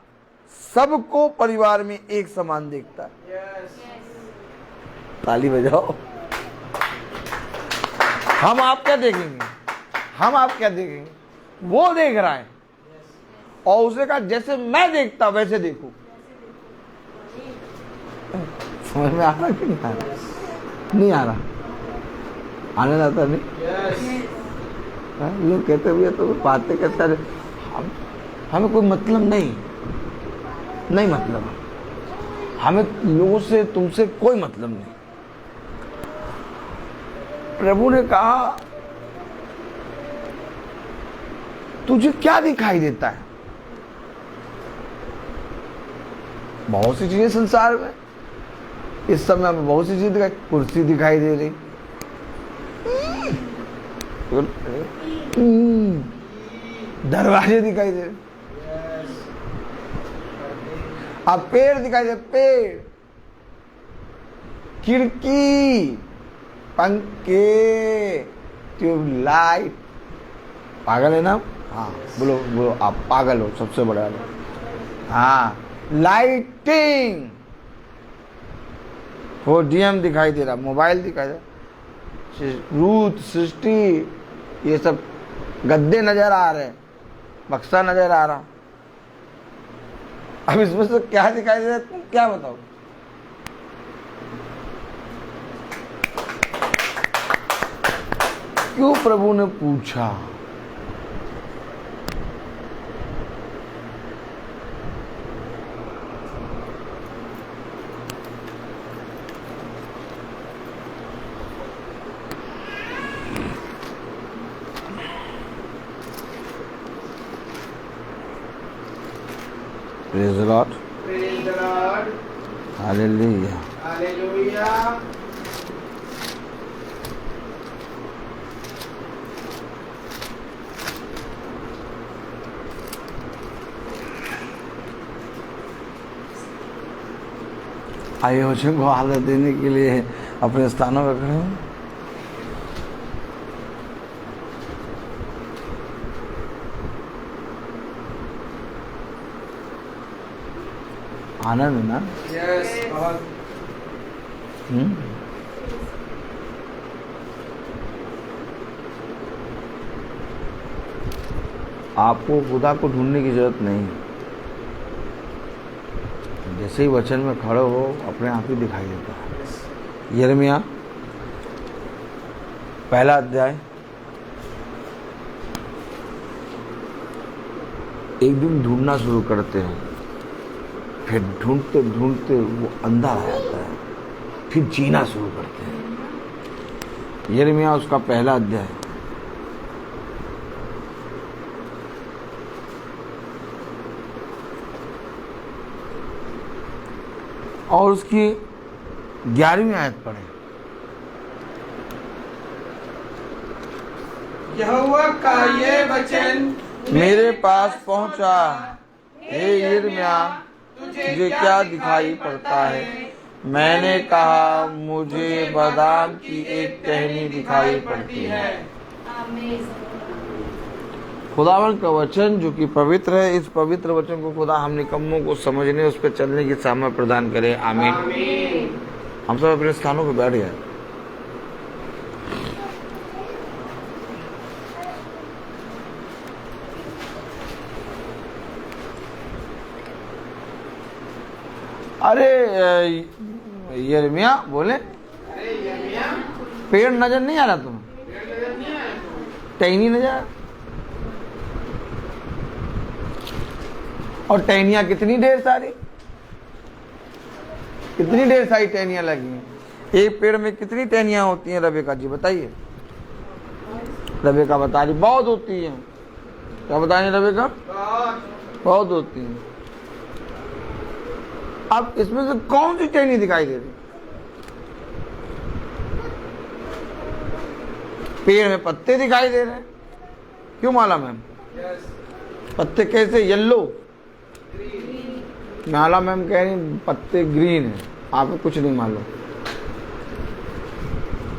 सबको परिवार में एक समान देखता है। ताली बजाओ। हम आप क्या देखेंगे? हम आप क्या देखेंगे? वो देख रहा है, और उसने कहा जैसे मैं देखता वैसे देखो। समझ में आ रहा कि नहीं आ रहा? नहीं आ रहा, आने जाता नहीं। लोग कहते भैया तो बातें करता है, हमें कोई मतलब नहीं मतलब, हमें लोगों से, तुमसे कोई मतलब नहीं। प्रभु ने कहा तुझे क्या दिखाई देता है? बहुत सी चीजें संसार में इस समय हमें बहुत सी चीजें दिखाई, कुर्सी दिखाई दे रही, दरवाजे दिखाई दे रहे, अब पेड़ दिखाई दे, पेड़, खिड़की, पंखे, ट्यूबलाइट। पागल है ना? हाँ बोलो बोलो, आप पागल हो, सबसे बड़ा। हाँ, लाइटिंग, पोडियम दिखाई दे रहा, मोबाइल दिखाई दे रहा, रूथ, सृष्टि, ये सब गद्दे नजर आ रहे हैं, बक्सा नजर आ रहा। अब इसमें से क्या दिखाई दे रहा है? तुम क्या बताओ? क्यों प्रभु ने पूछा? Praise the Lord. Praise the Lord. Hallelujah. Hallelujah. आइए वचन को हालत देने के लिए अपने स्थानों पर खड़े हो। आनंद है ना? Yes. बहुत आपको खुदा को ढूंढने की जरूरत नहीं। जैसे ही वचन में खड़े हो अपने आप ही दिखाई देता है। यिर्मयाह पहला अध्याय, एक दिन ढूंढना शुरू करते हैं, फिर ढूंढते ढूंढते वो अंधा आ जाता है, फिर जीना शुरू करते हैं। यिर्मयाह उसका पहला अध्याय, और उसकी 11वीं आयत पढ़े। यहोवा का ये वचन मेरे पास पहुंचा, हे यिर्मयाह तुझे क्या दिखाई पड़ता है? मैंने कहा मुझे बादाम की एक टहनी दिखाई पड़ती है। खुदावन का वचन जो कि पवित्र है, इस पवित्र वचन को खुदा हम निकम्मों को समझने, उस पर चलने की सामर्थ्य प्रदान करे। आमीन। हम सब अपने स्थानों पर बैठ गए। अरे यिर्मयाह बोले, अरे यिर्मयाह, पेड़ नजर नहीं आ रहा तुम्हें? पेड़ नजर नहीं आया? टहनी नजर आ? और टहनियां कितनी ढेर सारी, कितनी ढेर सारी टहनियां लगी हैं। एक पेड़ में कितनी टहनियां होती हैं रबेका जी बताइए? रबेका बता रही बहुत होती हैं। क्या बताएं रबेका? बहुत होती हैं। अब इसमें से कौन सी टहनी दिखाई दे रही? पेड़ में पत्ते दिखाई दे रहे हैं, क्यों माला मैम? पत्ते कैसे येलो? माला मैम कह रही पत्ते ग्रीन है, आपको कुछ नहीं मालूम।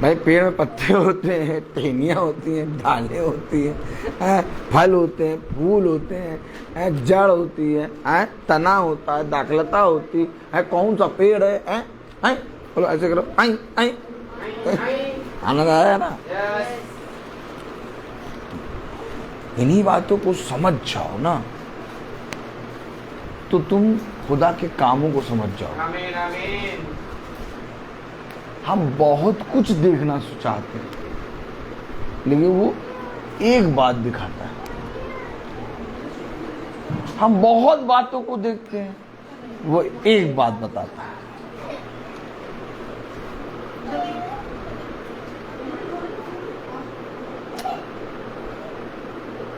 भाई पेड़ में पत्ते होते हैं, टहनियाँ होती हैं, डालें होती हैं, फल होते हैं, फूल होते हैं, जड़ होती है, तना होता है, दाखलता होती है, कौन सा पेड़ है? बोलो ऐसे करो, आनंद आया ना? इन्हीं बातों को समझ जाओ ना तो तुम खुदा के कामों को समझ जाओ। आमीन आमीन। हम बहुत कुछ देखना चाहते हैं लेकिन वो एक बात दिखाता है। हम बहुत बातों को देखते हैं, वो एक बात बताता है।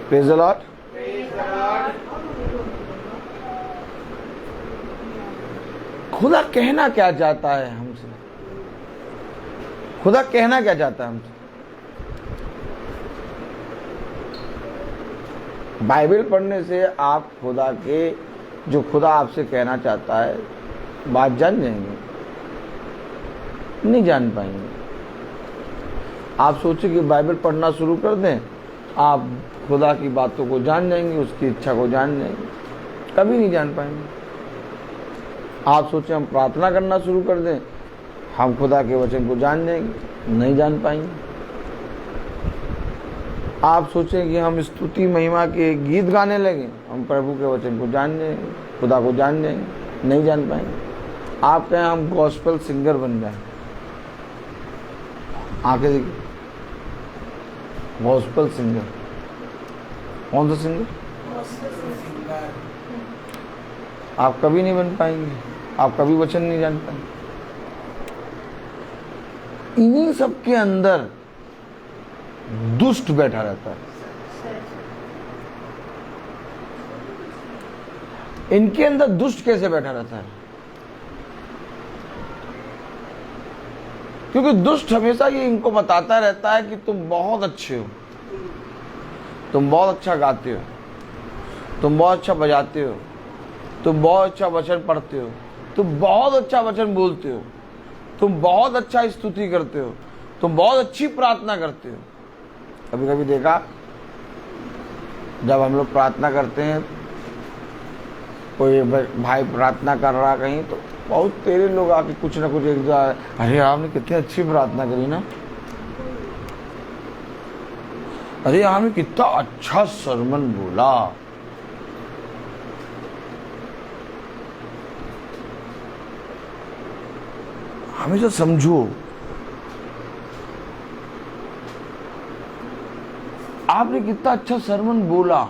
Praise the Lord. Praise the Lord। खुदा कहना क्या चाहता है हमसे? खुदा कहना क्या चाहता है हमसे? बाइबल पढ़ने से आप खुदा के जो खुदा आपसे कहना चाहता है बात जान जाएंगे? नहीं जान पाएंगे। आप सोचिए कि बाइबल पढ़ना शुरू कर दें, आप खुदा की बातों को जान जाएंगे, उसकी इच्छा को जान जाएंगे, कभी नहीं जान पाएंगे। आप सोचें हम प्रार्थना करना शुरू कर दें, हम खुदा के वचन को जान जाएंगे, नहीं जान पाएंगे। आप सोचें कि हम स्तुति महिमा के गीत गाने लगे, हम प्रभु के वचन को जान जाएंगे, खुदा को जान जाएंगे, नहीं जान पाएंगे। आप कहें हम गॉस्पेल सिंगर बन जाएं, आके देखिए गॉस्पेल सिंगर, कौन सा सिंगर? आप कभी नहीं बन पाएंगे, आप कभी वचन नहीं जान पाएंगे। इन्हीं सब के अंदर दुष्ट बैठा रहता है। इनके अंदर दुष्ट कैसे बैठा रहता है? क्योंकि दुष्ट हमेशा ये इनको बताता रहता है कि तुम बहुत अच्छे हो, तुम बहुत अच्छा गाते हो, तुम बहुत अच्छा बजाते हो, तुम बहुत अच्छा वचन पढ़ते हो, तुम बहुत अच्छा वचन बोलते हो, तुम बहुत अच्छा स्तुति करते हो, तुम बहुत अच्छी प्रार्थना करते हो। कभी कभी देखा जब हम लोग प्रार्थना करते हैं, कोई भाई प्रार्थना कर रहा कहीं, तो बहुत तेरे लोग आके कुछ ना कुछ एक अरे आपने कितनी अच्छी प्रार्थना करी ना, अरे आपने कितना अच्छा सरमन बोला। हमेशा समझो, आपने कितना अच्छा सरमन बोला।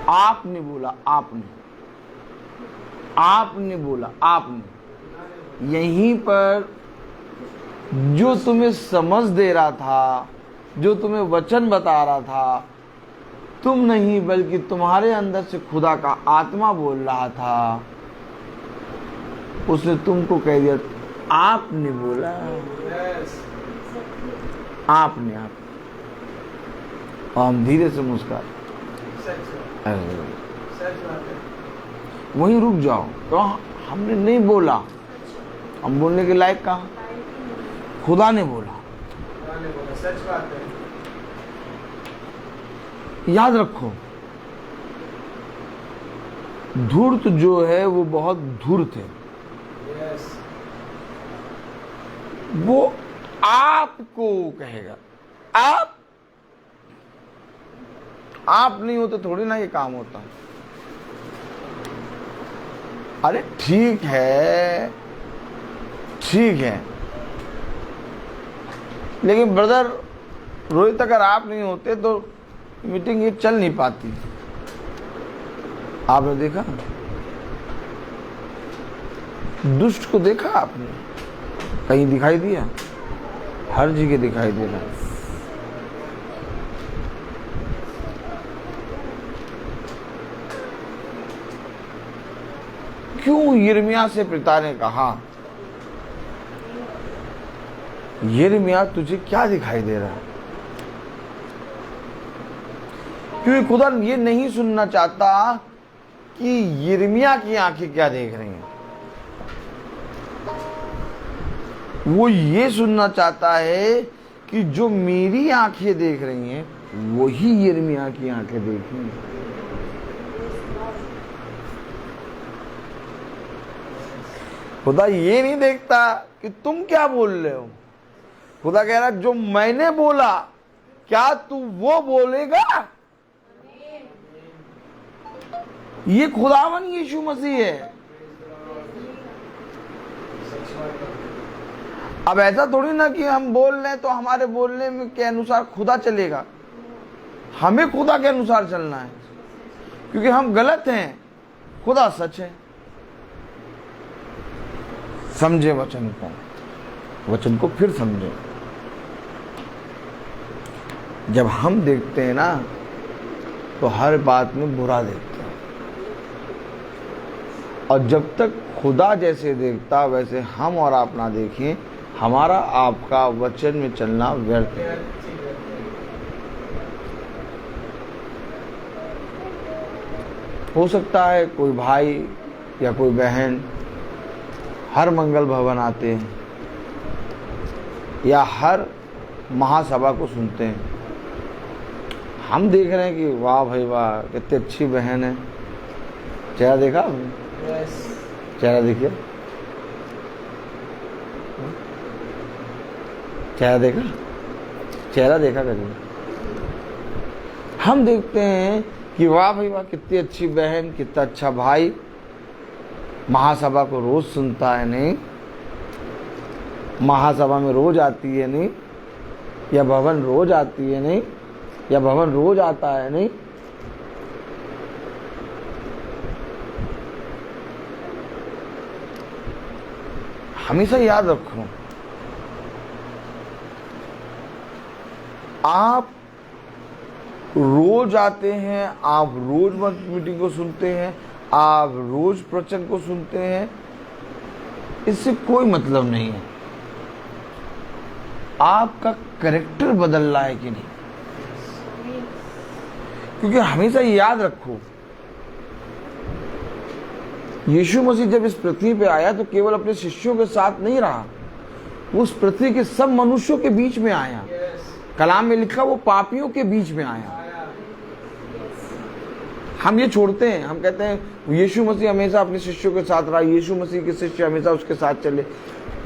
आपने बोला, आपने बोला, आपने यहीं पर जो तुम्हें समझ दे रहा था, जो तुम्हें वचन बता रहा था, तुम नहीं बल्कि तुम्हारे अंदर से खुदा का आत्मा बोल रहा था, उसने तुमको कह दिया आपने बोला। आपने और हम धीरे से मुस्कुराए, वहीं रुक जाओ। तो हमने नहीं बोला, हम बोलने के लायक कहाँ, खुदा ने बोला। सच बात है। याद रखो, धूर्त जो है वो बहुत धूर्त है। वो आपको कहेगा, आप नहीं होते थोड़ी ना ये काम होता। अरे ठीक है, ठीक है, लेकिन ब्रदर रोहित, अगर आप नहीं होते तो मीटिंग ये चल नहीं पाती। आपने देखा, दुष्ट को देखा आपने? कहीं दिखाई दिया? हर जगह दिखाई दे रहा है। क्यों यिर्मयाह से पिता ने कहा, यिर्मयाह तुझे क्या दिखाई दे रहा है? क्योंकि खुदा ये नहीं सुनना चाहता कि यिर्मयाह की आंखें क्या देख रही हैं। वो ये सुनना चाहता है कि जो मेरी आंखें देख रही हैं वही यिर्मयाह की आंखें देख रही हैं। खुदा ये नहीं देखता कि तुम क्या बोल रहे हो। खुदा कह रहा जो मैंने बोला क्या तू वो बोलेगा? ये खुदावन यीशु मसीह है। अब ऐसा थोड़ी ना कि हम बोल रहे हैं तो हमारे बोलने में के अनुसार खुदा चलेगा। हमें खुदा के अनुसार चलना है, क्योंकि हम गलत हैं, खुदा सच है। समझे वचन को फिर समझे। जब हम देखते हैं ना तो हर बात में बुरा देखते हैं, और जब तक खुदा जैसे देखता वैसे हम और आप ना देखें, हमारा आपका वचन में चलना व्यर्थ है। हो सकता है कोई भाई या कोई बहन हर मंगल भवन आते हैं या हर महासभा को सुनते हैं। हम देख रहे हैं कि वाह भाई वाह, कितनी अच्छी बहन है। चेहरा देखा आपने? चेहरा देखिए, चेहरा देखा, चेहरा देखा करिए। हम देखते हैं कि वाह भाई वाह, कितनी अच्छी बहन, कितना अच्छा भाई महासभा को रोज सुनता है नहीं, महासभा में रोज आती है नहीं, या भवन रोज आती है नहीं, या भवन रोज आता है नहीं। हमेशा याद रखो, आप रोज आते हैं, आप रोज मीटिंग को सुनते हैं, आप रोज प्रवचन को सुनते हैं, इससे कोई मतलब नहीं है। आपका कैरेक्टर बदल रहा है कि नहीं। क्योंकि हमेशा याद रखो, यीशु मसीह जब इस पृथ्वी पे आया तो केवल अपने शिष्यों के साथ नहीं रहा, वो उस पृथ्वी के सब मनुष्यों के बीच में आया। कलाम में लिखा वो पापियों के बीच में आया। हम ये छोड़ते हैं, हम कहते हैं यीशु मसीह हमेशा अपने शिष्यों के साथ रहा, यीशु मसीह के शिष्य हमेशा उसके साथ चले।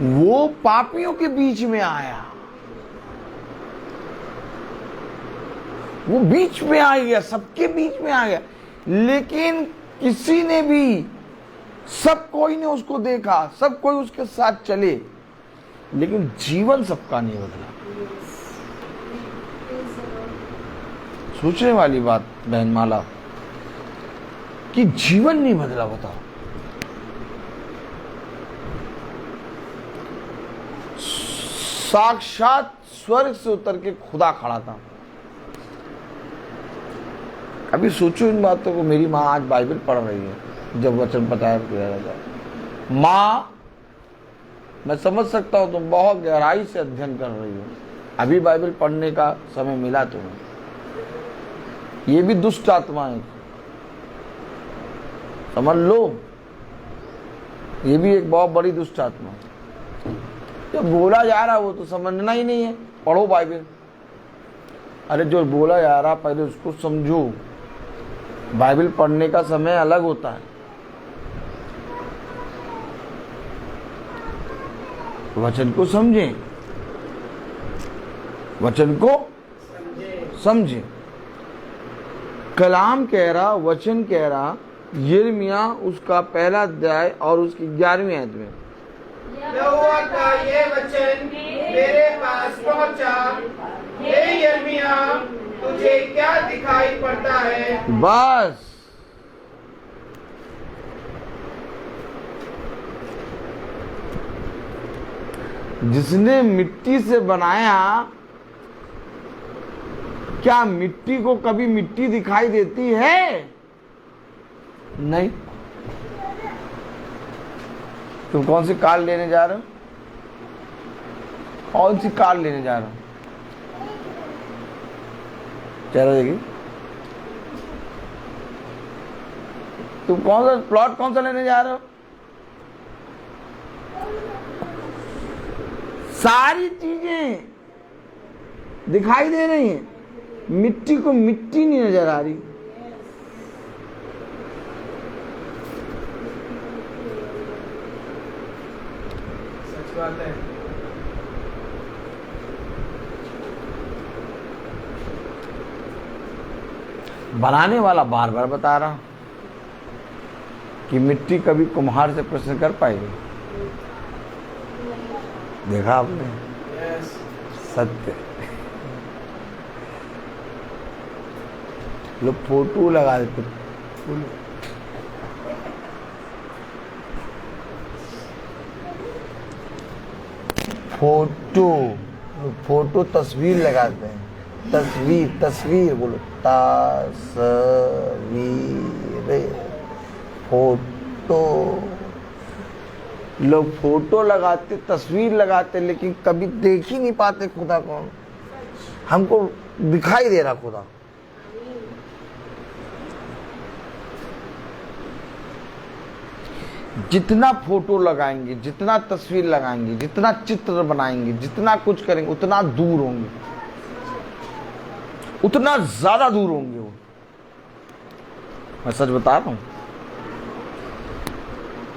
वो पापियों के बीच में आया, वो बीच में आ गया, सबके बीच में आ गया। लेकिन किसी ने भी, सब कोई ने उसको देखा, सब कोई उसके साथ चले, लेकिन जीवन सबका नहीं बदला। सोचने वाली बात बहन माला, कि जीवन नहीं बदला। बताओ, साक्षात स्वर्ग से उतर के खुदा खड़ा था। अभी सोचो इन बातों को। मेरी माँ आज बाइबल पढ़ रही है, जब वचन बताया किया जाता है। माँ, मैं समझ सकता हूं तुम बहुत गहराई से अध्ययन कर रही हो, अभी बाइबल पढ़ने का समय मिला तुम्हें। ये भी दुष्ट आत्मा है, समझ लो, ये भी एक बहुत बड़ी दुष्ट आत्मा है। जब बोला जा रहा वो तो समझना ही नहीं है, पढ़ो बाइबल। अरे जो बोला जा रहा पहले उसको समझो। बाइबल पढ़ने का समय अलग होता है। वचन को समझें, वचन को समझें। कलाम कह रहा, वचन कह रहा यिर्मयाह उसका पहला अध्याय और उसकी 11वीं आयत में यहोवा का ये वचन मेरे पास पहुंचा, हे यिर्मयाह, तुझे क्या दिखाई पड़ता है? बस जिसने मिट्टी से बनाया, क्या मिट्टी को कभी मिट्टी दिखाई देती है? नहीं। तुम कौन सी कार लेने जा रहे हो? कौन सी कार लेने जा रहे हो? चलो देखिए, तुम कौन सा प्लॉट कौन सा लेने जा रहे हो? सारी चीजें दिखाई दे रही हैं, मिट्टी को मिट्टी नहीं नजर आ रही। सच बात है। बनाने वाला बार बार बता रहा कि मिट्टी कभी कुम्हार से प्रश्न कर पाएगी। देखा आपने? यस। सत्य। लोग फोटो लगा देते, फोटो तस्वीर लगाते हैं। तस्वीर बोलो, तस्वीर, फोटो। लोग फोटो लगाते, तस्वीर लगाते, लेकिन कभी देख ही नहीं पाते खुदा को। हमको दिखाई दे रहा खुदा। जितना फोटो लगाएंगे, जितना तस्वीर लगाएंगे, जितना चित्र बनाएंगे, जितना कुछ करेंगे, उतना दूर होंगे, उतना ज्यादा दूर होंगे वो। मैं सच बता रहा हूं,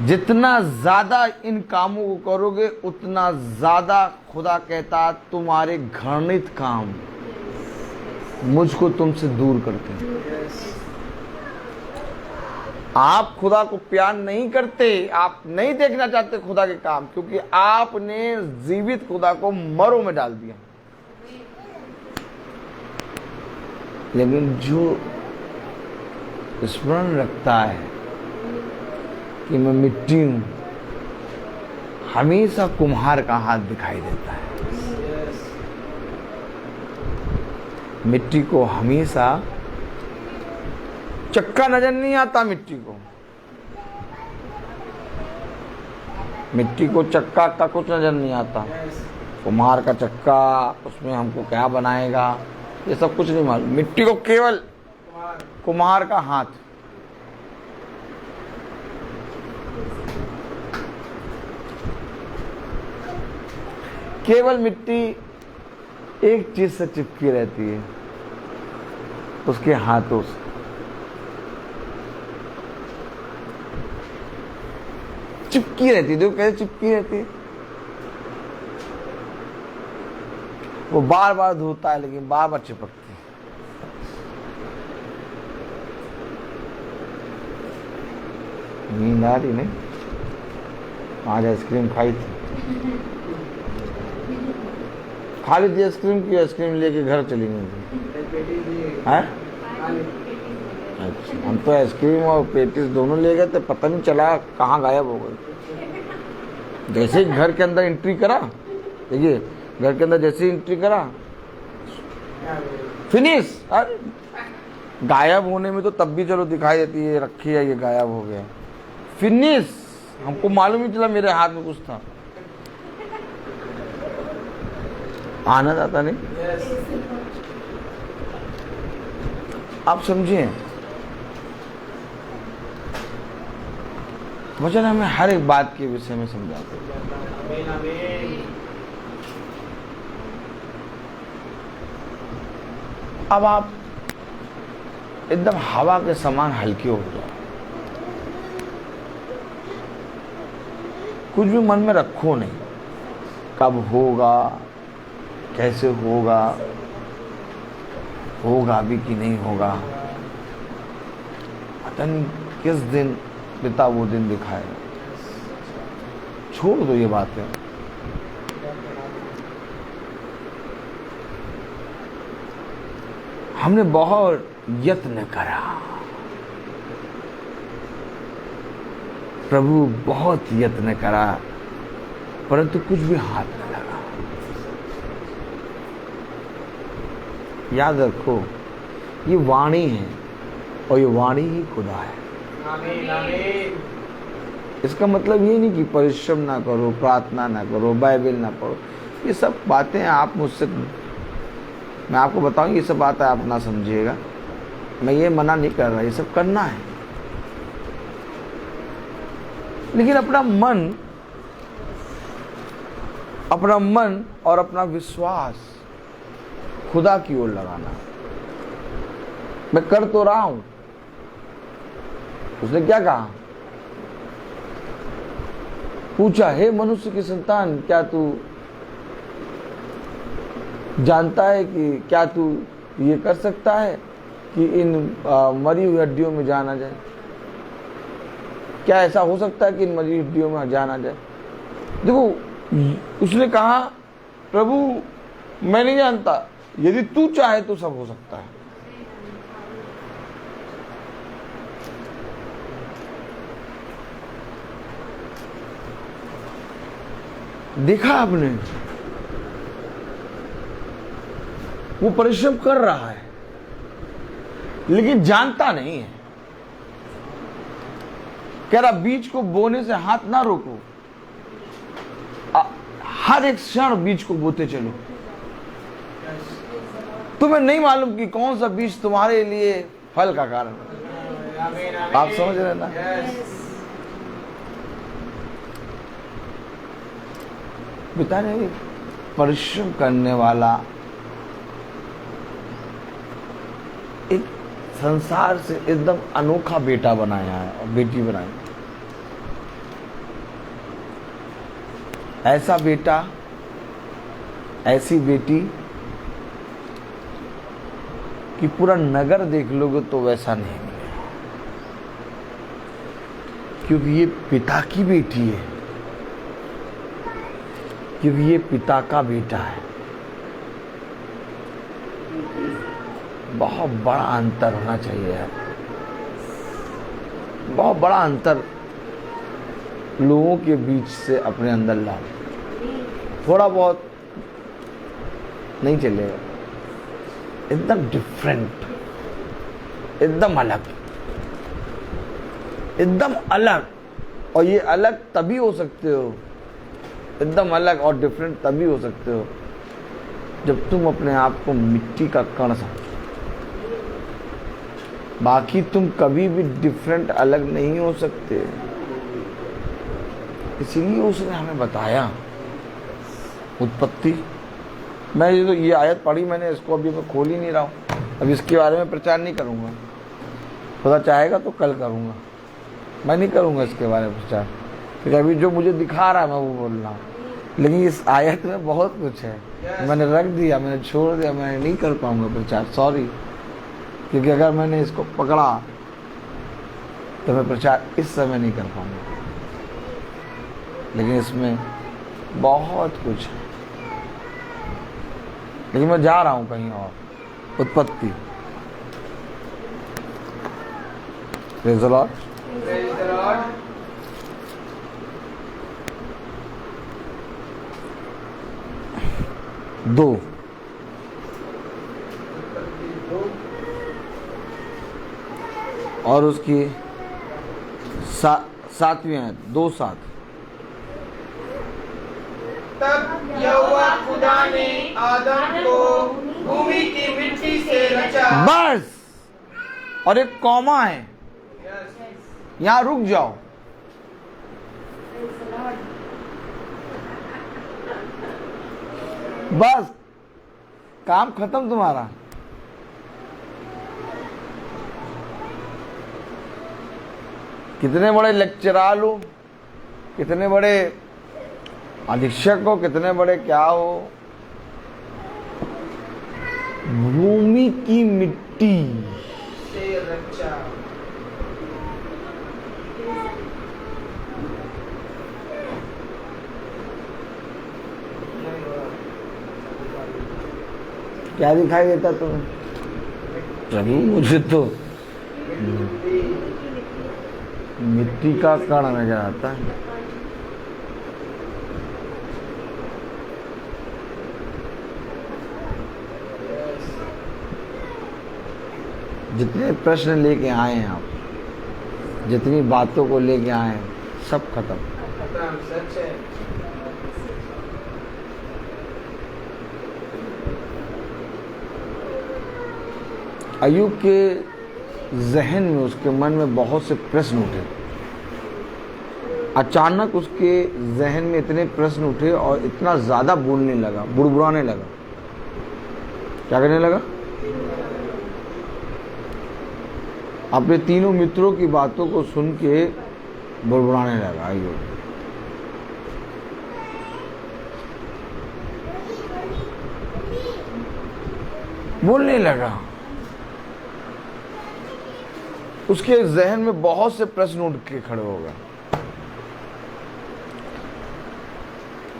जितना ज्यादा इन कामों को करोगे, उतना ज्यादा खुदा कहता तुम्हारे घृणित काम मुझको तुमसे दूर करते हैं। आप खुदा को प्यार नहीं करते, आप नहीं देखना चाहते खुदा के काम, क्योंकि आपने जीवित खुदा को मरों में डाल दिया। लेकिन जो स्मरण रखता है कि मैं मिट्टी हूं, हमेशा कुम्हार का हाथ दिखाई देता है। मिट्टी को हमेशा चक्का नजर नहीं आता। मिट्टी को चक्का का कुछ नजर नहीं आता। कुम्हार का चक्का, उसमें हमको क्या बनाएगा, ये सब कुछ नहीं मालूम। मिट्टी को केवल कुम्हार का हाथ। केवल मिट्टी एक चीज से चिपकी रहती है, उसके हाथों से। चिपकी रहती है, देखो कैसे चिपकी रहती है। वो बार बार धोता है, लेकिन बार बार चिपकती है। नींद आ रही नहीं? आज आइसक्रीम खाई थी, खा ली थी आइसक्रीम की। आइसक्रीम लेके घर चली गई थी। हैं? अच्छा, हम तो आइसक्रीम और पेटिस दोनों ले गए थे, पता नहीं चला कहाँ गायब हो गए। जैसे ही घर के अंदर एंट्री करा, देखिए घर के अंदर जैसे ही एंट्री करा, फिनिश। अरे गायब होने में तो तब भी चलो दिखाई देती है, रखी है, ये गायब हो गया, फिनिश। हमको मालूम ही चला मेरे हाथ में कुछ था। आनंद आता नहीं? आप समझिए, वचन हमें हर एक बात के विषय में समझाते हैं। अब आप एकदम हवा के समान हल्के हो जाओ। कुछ भी मन में रखो नहीं, कब होगा, कैसे होगा, होगा भी कि नहीं होगा, पता नहीं किस दिन पिता वो दिन दिखाएगा। छोड़ दो ये बातें। हमने बहुत यत्न करा, प्रभु बहुत यत्न करा, परंतु कुछ भी हाथ न लगा। याद रखो, ये वाणी है और ये वाणी ही खुदा है। आमीन आमीन। इसका मतलब ये नहीं कि परिश्रम ना करो, प्रार्थना ना करो, बाइबल ना पढ़ो। ये सब बातें आप मुझसे, मैं आपको बताऊं, ये सब बातें आप ना समझिएगा। मैं ये मना नहीं कर रहा, ये सब करना है, लेकिन अपना मन और अपना विश्वास खुदा की ओर लगाना। मैं कर तो रहा हूं। उसने क्या कहा? पूछा, हे मनुष्य की संतान, क्या तू जानता है कि क्या तू ये कर सकता है कि इन मरी हुई हड्डियों में जाना जाए? क्या ऐसा हो सकता है कि इन मरी हड्डियों में जाना जाए? देखो, उसने कहा, प्रभु मैं नहीं जानता, यदि तू चाहे तो सब हो सकता है। देखा आपने, वो परिश्रम कर रहा है लेकिन जानता नहीं है। कह रहा, बीज को बोने से हाथ ना रोको, हर एक क्षण बीज को बोते चलो। तुम्हें नहीं मालूम कि कौन सा बीज तुम्हारे लिए फल का कारण है। आप समझ रहे ना? पिता ने परिश्रम करने वाला एक संसार से एकदम अनोखा बेटा बनाया है और बेटी बनाई। ऐसा बेटा, ऐसी बेटी कि पूरा नगर देख लोगे तो वैसा नहीं मिलेगा, क्योंकि ये पिता की बेटी है, क्योंकि ये पिता का बेटा है। बहुत बड़ा अंतर होना चाहिए यार, बहुत बड़ा अंतर लोगों के बीच से अपने अंदर लाओ। थोड़ा बहुत नहीं चलेगा, एकदम डिफरेंट, एकदम अलग, एकदम अलग। और ये अलग तभी हो सकते हो, एकदम अलग और डिफरेंट तभी हो सकते हो जब तुम अपने आप को मिट्टी का कण समझो। बाकी तुम कभी भी डिफरेंट अलग नहीं हो सकते। इसीलिए उसने हमें बताया उत्पत्ति। मैं ये आयत पढ़ी मैंने, इसको अभी मैं खोल ही नहीं रहा हूँ। अब इसके बारे में प्रचार नहीं करूँगा, खुदा चाहेगा तो कल करूँगा। मैं नहीं करूँगा इसके बारे में प्रचार, क्योंकि अभी जो मुझे दिखा रहा है मैं वो बोल रहा हूँ। लेकिन इस आयत में बहुत कुछ है, मैंने रख दिया, मैंने छोड़ दिया, मैं नहीं कर पाऊँगा प्रचार, सॉरी। क्योंकि अगर मैंने इसको पकड़ा तो मैं प्रचार इस समय नहीं कर पाऊँगा। लेकिन इसमें बहुत कुछ है, लेकिन मैं जा रहा हूं कहीं और। उत्पत्ति, प्रेज़ द लॉर्ड। 2 और उसकी 7वीं आयत, 2:7। तब यहोवा खुदा ने आदम को भूमि की मिट्टी से रचा। बस, और एक कॉमा है, यहां रुक जाओ। बस काम खत्म तुम्हारा। कितने बड़े लेक्चरार हो, कितने बड़े अधीक्षक हो, कितने बड़े क्या हो, भूमि की मिट्टी से रचा। क्या दिखाई देता तुम्हें? प्रभु मुझे तो मिट्टी का कण नजर आता है। जितने प्रश्न लेके आए हैं आप, जितनी बातों को लेके आए हैं, सब खत्म। सच है। अय्यूब के जहन में, उसके मन में बहुत से प्रश्न उठे। अचानक उसके जहन में इतने प्रश्न उठे और इतना ज्यादा बोलने लगा, बुड़बुड़ाने लगा। क्या करने लगा? अपने तीनों मित्रों की बातों को सुन के बुड़बुड़ाने लगा अय्यूब। बोलने लगा। उसके जहन में बहुत से प्रश्न उठ के खड़े हो गए।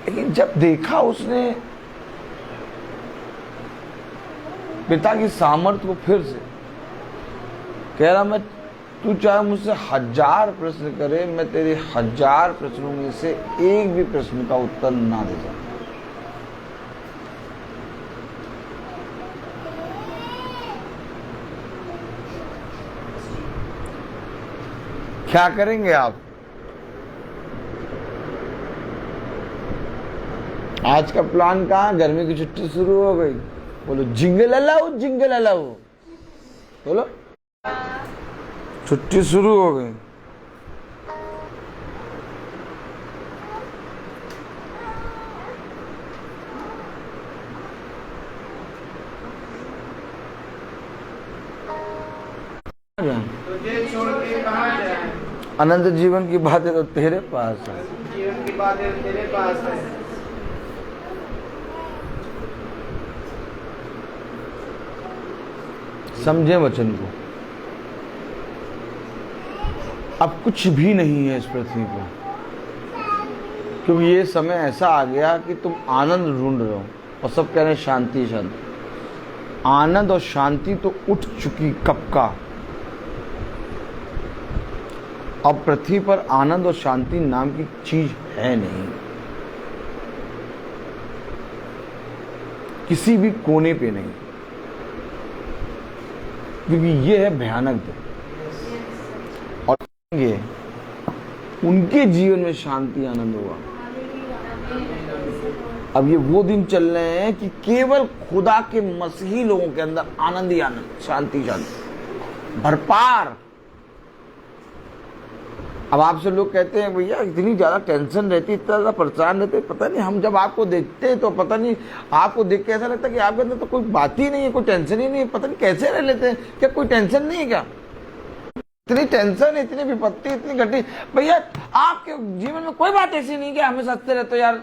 लेकिन जब देखा उसने पिता की सामर्थ्य को, फिर से कह रहा, मैं, तू चाहे मुझसे 1000 प्रश्न करे, मैं तेरे 1000 प्रश्नों में से एक भी प्रश्न का उत्तर ना दे सकता। क्या करेंगे आप? आज का प्लान कहाँ? गर्मी की छुट्टी शुरू हो गई, बोलो जिंगल अलाउ, जिंगल अलाउ, बोलो छुट्टी शुरू हो गई। तुझे छोड़ के कहाँ जाए? अनंत जीवन की बातें तो तेरे पास है। जीवन की बातें तेरे पास है। समझे वचन को। अब कुछ भी नहीं है इस पृथ्वी पर, क्योंकि ये समय ऐसा आ गया कि तुम आनंद ढूंढ रहे हो और सब कह रहे हैं शांति शांति। आनंद और शांति तो उठ चुकी कब का। अब पृथ्वी पर आनंद और शांति नाम की चीज है नहीं, किसी भी कोने पे नहीं, क्योंकि ये है भयानक दिन। और ये उनके जीवन में शांति आनंद होगा। अब ये वो दिन चल रहे हैं कि केवल खुदा के मसीही लोगों के अंदर आनंद ही आनंद, शांति शांति भरपार। अब आपसे लोग कहते हैं भैया इतनी ज्यादा टेंशन रहती, इतना ज्यादा परेशान रहते, पता नहीं, हम जब आपको देखते हैं तो पता नहीं, आपको देख के ऐसा लगता है कि आपके अंदर तो कोई बात ही नहीं है, कोई टेंशन ही नहीं है। पता नहीं कैसे रह लेते हैं, क्या कोई टेंशन नहीं है क्या? इतनी टेंशन, इतनी विपत्ति, इतनी घटी। भैया आपके जीवन में कोई बात ऐसी नहीं कि हमेशा हंसते रहते हो यार,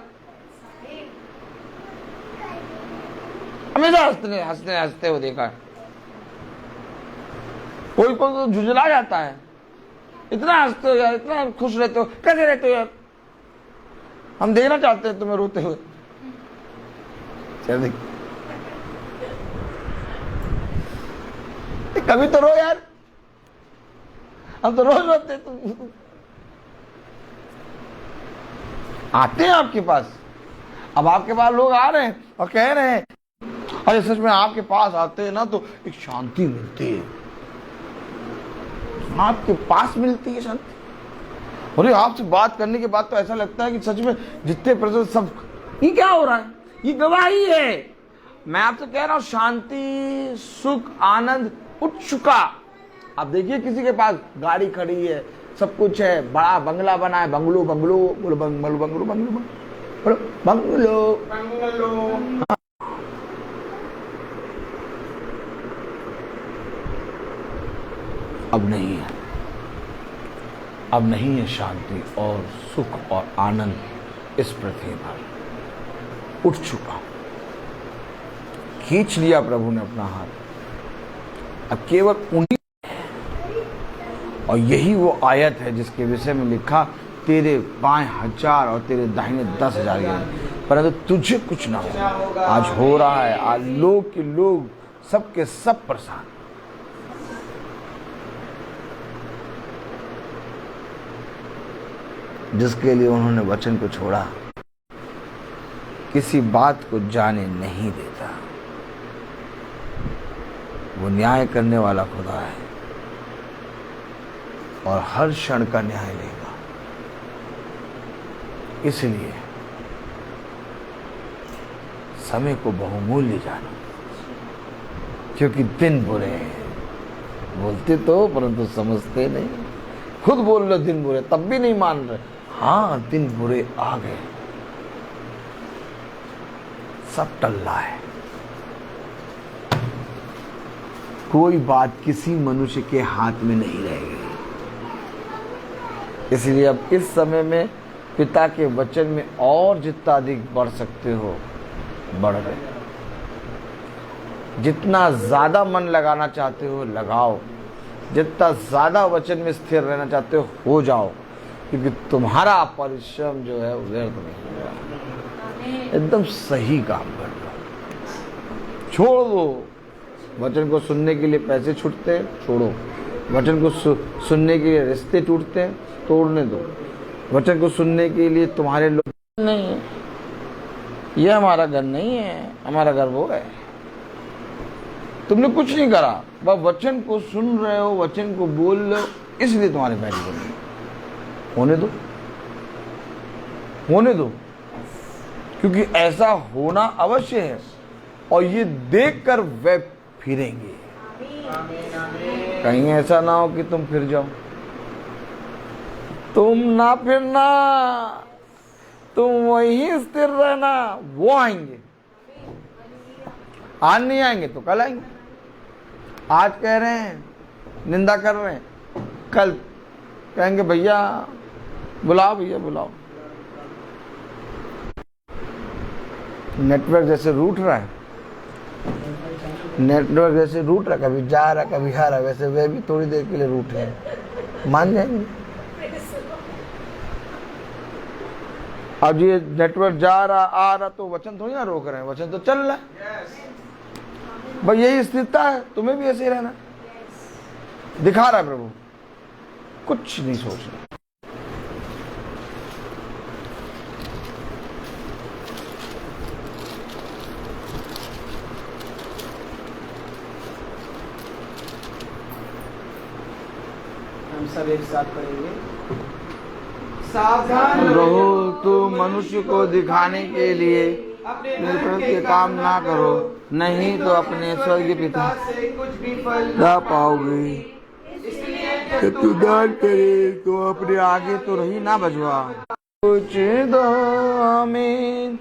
हमेशा हंसते हंसते हंसते हो देखा। कोई कोई तो झुंझला जाता है, इतना हंसते हो यार, इतना खुश रहते हो, कैसे रहते हो यार? हम देखना चाहते हैं तुम्हें रोते हुए। चल कभी तो रो यार, हम तो रोज रोते। तुम आते हैं आपके पास, अब आपके पास लोग आ रहे हैं और कह रहे हैं, अरे सच में आपके पास आते हैं ना तो एक शांति मिलती है, आपके पास मिलती है शांति। अरे आपसे बात करने के बाद तो ऐसा लगता है कि सच में जितने प्रश्न सब, ये क्या हो रहा है? ये गवाही है। मैं आपसे कह रहा हूं शांति, सुख, आनंद उठ चुका। आप देखिए किसी के पास गाड़ी खड़ी है, सब कुछ है, बड़ा बंगला बना है, बंगलो बंगलो, बोलो बंगलो बंगलो बंगलो बोलो बंगलो बंगलो। अब नहीं है, अब नहीं है शांति और सुख और आनंद इस पृथ्वी पर। उठ चुका, खींच लिया प्रभु ने अपना हाथ। अब केवल उन्हीं, और यही वो आयत है जिसके विषय में लिखा, तेरे बाएं 1000 और तेरे दाहिने 10,000। परंतु तुझे कुछ ना हो। आज हो रहा है, आज लोग के लोग सबके सब परेशान। जिसके लिए उन्होंने वचन को छोड़ा, किसी बात को जाने नहीं देता। वो न्याय करने वाला खुदा है और हर क्षण का न्याय लेगा। इसलिए समय को बहुमूल्य जानो, क्योंकि दिन बुरे हैं। बोलते तो परंतु समझते नहीं। खुद बोल लो दिन बुरे, तब भी नहीं मान रहे। हाँ, दिन बुरे आ गए, सब टल रहा है। कोई बात किसी मनुष्य के हाथ में नहीं रह गई। इसलिए अब इस समय में पिता के वचन में और जितना अधिक बढ़ सकते हो बढ़ गए। जितना ज्यादा मन लगाना चाहते हो लगाओ, जितना ज्यादा वचन में स्थिर रहना चाहते हो जाओ, क्योंकि तुम्हारा परिश्रम जो है व्यर्थ नहीं होगा। एकदम सही काम कर लो। छोड़ दो। वचन को सुनने के लिए पैसे छूटते हैं, छोड़ो। वचन को सुनने के लिए रिश्ते टूटते हैं, तोड़ने दो। वचन को सुनने के लिए तुम्हारे लोग नहीं है, ये हमारा घर नहीं है, हमारा घर वो है। तुमने कुछ नहीं करा, बस वचन को सुन रहे हो, वचन को बोल रहे हो, इसलिए तुम्हारे बैरी बन गए। होने दो, होने दो, क्योंकि ऐसा होना अवश्य है और ये देखकर वे फिरेंगे। कहीं ऐसा ना हो कि तुम फिर जाओ। तुम ना फिरना, तुम वहीं स्थिर रहना। वो आएंगे, आज नहीं आएंगे तो कल आएंगे। आज कह रहे हैं, निंदा कर रहे हैं, कल कहेंगे भैया बुलाओ, भैया बुलाओ। नेटवर्क जैसे रूट रहा है, नेटवर्क जैसे रूट रहा, कभी जा रहा कभी आ रहा, वैसे वे भी थोड़ी देर के लिए रूट है, मान जाएंगे। अब ये नेटवर्क जा रहा आ रहा तो वचन थोड़ी ना रोक रहे हैं, वचन तो चल रहा है। भाई यही स्थिरता है, तुम्हें भी ऐसे ही रहना। दिखा रहा है प्रभु, कुछ नहीं सोचना। हम सब एक साथ पढ़ेंगे। सावधान रहो, तू मनुष्य को दिखाने के लिए निर्भर के काम ना करो, नहीं तो अपने स्वर्गीय पिता से कुछ भी फल ना पाओगे। इसलिए तू दान करे तो अपने आगे तो रही ना बजवा। कुछ दो हमें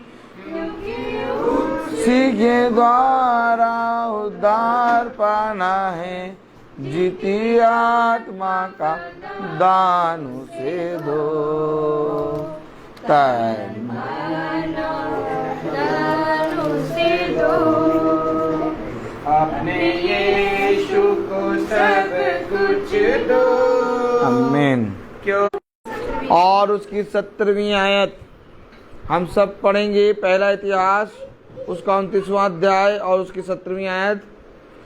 सीखे द्वारा उद्धार पाना है, जीती आत्मा का दान उसे दो। तन अपने यीशु को सब कुछ दो। आमीन। क्यों? और उसकी 17वीं आयत हम सब पढ़ेंगे। पहला इतिहास उसका 29वां अध्याय और उसकी 17वीं आयत।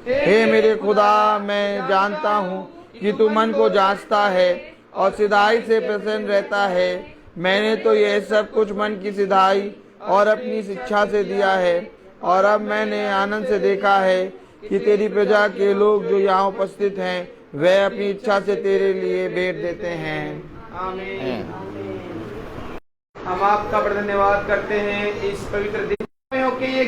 हे मेरे खुदा, मैं जानता हूँ कि तू मन को जांचता है और सिधाई से प्रसन्न रहता है। मैंने तो यह सब कुछ मन की सिधाई और अपनी शिक्षा से दिया है, और अब मैंने आनंद से देखा है कि तेरी प्रजा के लोग जो यहाँ उपस्थित हैं वे अपनी इच्छा से तेरे लिए भेंट देते हैं। आमीन। हम आपका बड़ा धन्यवाद करते हैं इस पवित्र दिन में हो कि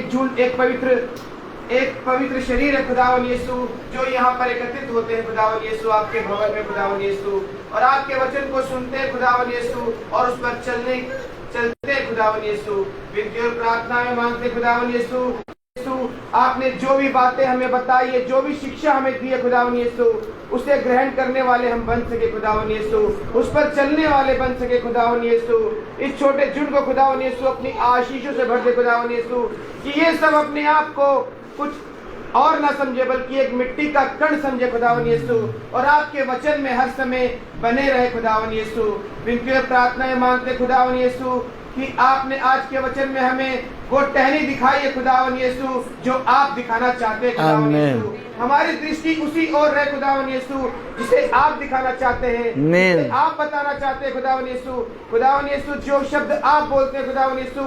एक पवित्र शरीर है खुदावन यीशु, जो यहाँ पर एकत्रित होते हैं खुदावन यीशु आपके भवन में खुदावन यीशु, और आपके वचन को सुनते हैं खुदावन यीशु और उस पर चलते खुदावन यीशु। विनती और प्रार्थना में मांगते खुदावन यीशु, आपने जो भी बातें हमें बताई है, जो भी शिक्षा हमें दी है खुदावन यीशु, उसे ग्रहण करने वाले हम बन सके खुदावन यीशु, उस पर चलने वाले बन सके खुदावन यीशु। इस छोटे झुंड को खुदावन यीशु अपनी आशीषों से भर दे खुदावन यीशु, कि ये सब अपने आप को कुछ और ना समझे बल्कि एक मिट्टी का कण समझे खुदावन यीशु, और आपके वचन में हर समय बने रहे खुदावन यीशु। विनती और प्रार्थनाएं मांगते खुदावन यीशु, कि आपने आज के वचन में हमें वो टहनी दिखाई है खुदावन यीशु जो आप दिखाना चाहते हैं खुदावन आमीन। यीशु। हमारी दृष्टि उसी ओर रहे खुदावन यीशु जिसे आप दिखाना चाहते हैं, आमीन। जिसे आप बताना चाहते हैं खुदावन यीशु। खुदावन यीशु जो शब्द आप बोलते हैं खुदावन यीशु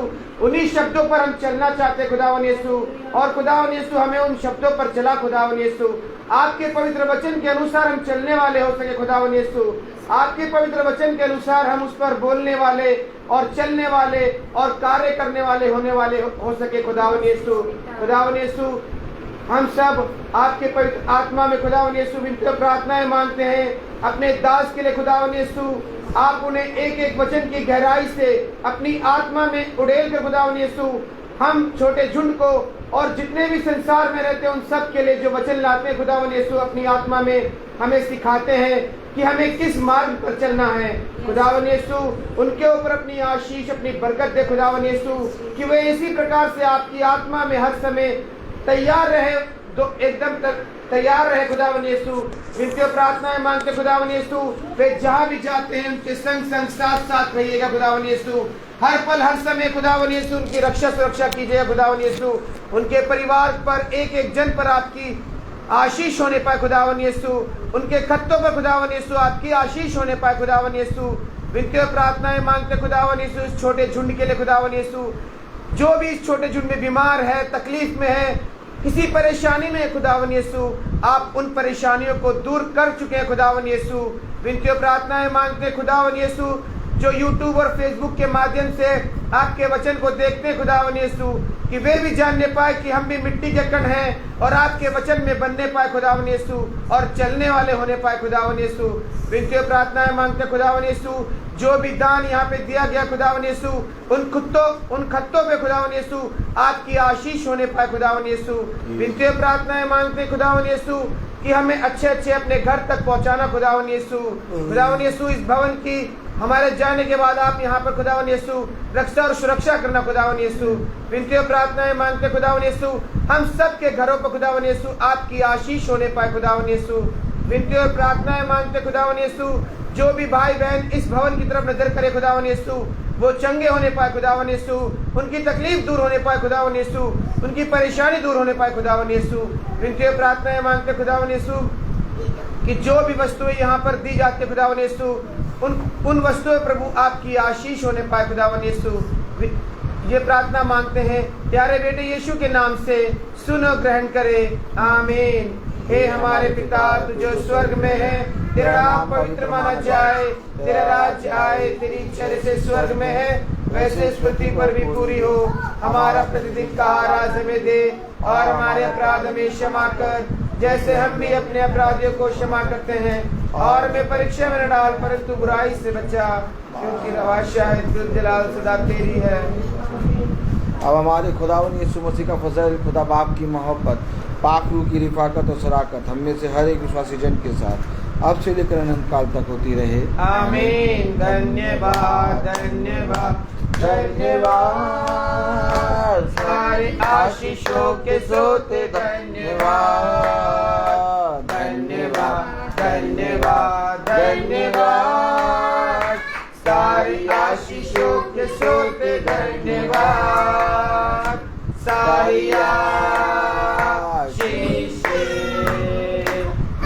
उन्हीं शब्दों पर हम चलना चाहते हैं खुदावन यीशु। और खुदावन यीशु हमें उन शब्दों पर चला खुदावन यीशु। आपके पवित्र वचन के अनुसार हम चलने वाले हो सके खुदावन यीशु। आपके पवित्र वचन के अनुसार हम उस पर बोलने वाले और चलने वाले और कार्य करने वाले होने वाले हो सके खुदावन यीशु। खुदावन यीशु हम सब आपके पवित्र आत्मा में खुदावन यीशु विनती और प्रार्थनाएं मांगते हैं अपने दास के लिए खुदावन यीशु। आप उन्हें एक एक वचन की गहराई से अपनी आत्मा में उड़ेल कर खुदावन यीशु हम छोटे झुंड को और जितने भी संसार में रहते हैं उन सब के लिए जो वचन लाते हैं खुदावन यीशु अपनी आत्मा में हमें सिखाते हैं कि हमें किस मार्ग पर चलना है खुदावन यीशु। उनके ऊपर अपनी आशीष अपनी बरकत दे खुदावन यीशु कि वे इसी प्रकार से आपकी आत्मा में हर समय तैयार रहे, एकदम तैयार रहे खुदावन यीशु। विनती और प्रार्थनाएं मांगते खुदावन यीशु वे जहाँ भी जाते हैं उनके संग संग साथ साथ रहिएगा खुदावन यीशु। हर पल हर समय खुदावन यीशु उनकी रक्षा सुरक्षा कीजिएगा खुदावन यीशु। उनके परिवार पर एक एक जन पर आपकी आशीष होने पाए खुदावन यीशु। उनके खत्तों पर खुदावन यीशु आपकी आशीष होने पाए खुदावन यीशु। विनती और प्रार्थनाएं मांगते खुदावन यीशु इस छोटे झुंड के लिए खुदावन यीशु। जो भी इस छोटे झुंड में बीमार है, तकलीफ में है, किसी परेशानी में है खुदावन यीशु आप उन परेशानियों को दूर कर चुके हैं खुदावन यीशु। विनती और प्रार्थनाएं मांगते खुदावन यीशु जो यूट्यूब और फेसबुक के माध्यम से आपके वचन को देखते हैं खुदावन यीशु कि वे भी जानने पाए कि हम भी मिट्टी के कण हैं और आपके वचन में बनने पाए खुदावन यीशु और चलने वाले होने पाए खुदावन यीशु। विनती और प्रार्थनाएं मांगते खुदावन यीशु जो भी दान यहाँ पे दिया गया खुदावन यीशु उन खत्तों पे खुदावन यीशु आपकी आशीष होने पाए खुदावन यीशु। विनती और प्रार्थनाएं मांगते खुदावन यीशु कि हमें अच्छे अच्छे अपने घर तक पहुँचाना खुदावन यीशु। खुदावन यीशु इस भवन की हमारे जाने के बाद आप यहाँ पर खुदावन यीशु रक्षा और सुरक्षा करना खुदावन यीशु। विनती और प्रार्थनाएं मांगते खुदावन यीशु हम सब के घरों पर खुदावन यीशु आपकी आशीष होने पाए खुदावन यीशु। विनती और प्रार्थनाएं मांगते खुदावन यीशु जो भी भाई बहन इस भवन की तरफ नजर करे खुदावन यीशु वो चंगे होने पाए खुदावन यीशु। उनकी तकलीफ दूर होने पाए खुदावन यीशु। उनकी परेशानी दूर होने पाए खुदावन यीशु। विनती और प्रार्थनाएं मांगते खुदावन यीशु कि जो भी वस्तुएं यहाँ पर दी जाती खुदावन यीशु उन वस्तुओं प्रभु आपकी आशीष होने पाए खुदावन यीशु। ये प्रार्थना मांगते हैं प्यारे बेटे यीशु के नाम से सुनो ग्रहण करे आमीन। हे हमारे पिता तू जो स्वर्ग में है तेरा नाम पवित्र माना जाए, तेरा राज्य आए, तेरी इच्छा जैसे स्वर्ग में है वैसे इस पृथ्वी पर भी पूरी हो। हमारा प्रतिदिन का आहार आज हमें दे और हमारे अपराध हमें क्षमा कर जैसे हम भी अपने अपराधियों को क्षमा करते हैं और हमें परीक्षा में न डाल परंतु बुराई से बचा क्योंकि बादशाह जलाल सदा तेरी है। अब हमारे खुदावन यीशु मसीह का फजल खुदा बाप की मोहब्बत पाक रूह की रिफाकत और शराकत हम में से हर एक विश्वासी जन के साथ अब से लेकर अनंत काल तक होती रहे आमीन। धन्यवाद धन्यवाद धन्यवाद सारे आशीषों के सोते धन्यवाद धन्यवाद धन्यवाद धन्यवाद सारी आशीषों के सोते धन्यवाद सारी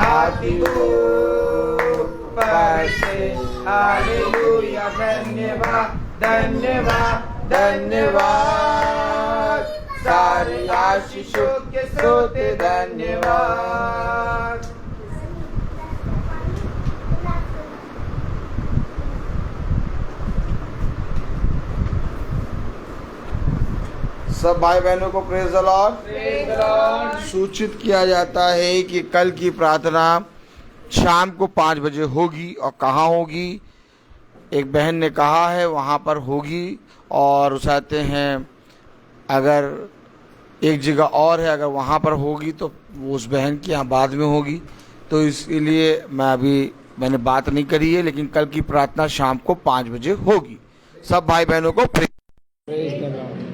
आती ऊपर से हालेलुया धन्यवाद धन्यवाद धन्यवाद सारी आशीषों के सोते धन्यवाद। सब भाई बहनों को प्रेज द लॉर्ड। सूचित किया जाता है कि कल की प्रार्थना शाम को 5 बजे होगी और कहाँ होगी एक बहन ने कहा है वहाँ पर होगी और चाहते हैं अगर एक जगह और है अगर वहाँ पर होगी तो उस बहन की यहाँ बाद में होगी तो इसलिए मैंने बात नहीं करी है लेकिन कल की प्रार्थना शाम को 5 बजे होगी। सब भाई बहनों को प्रेज द लॉर्ड।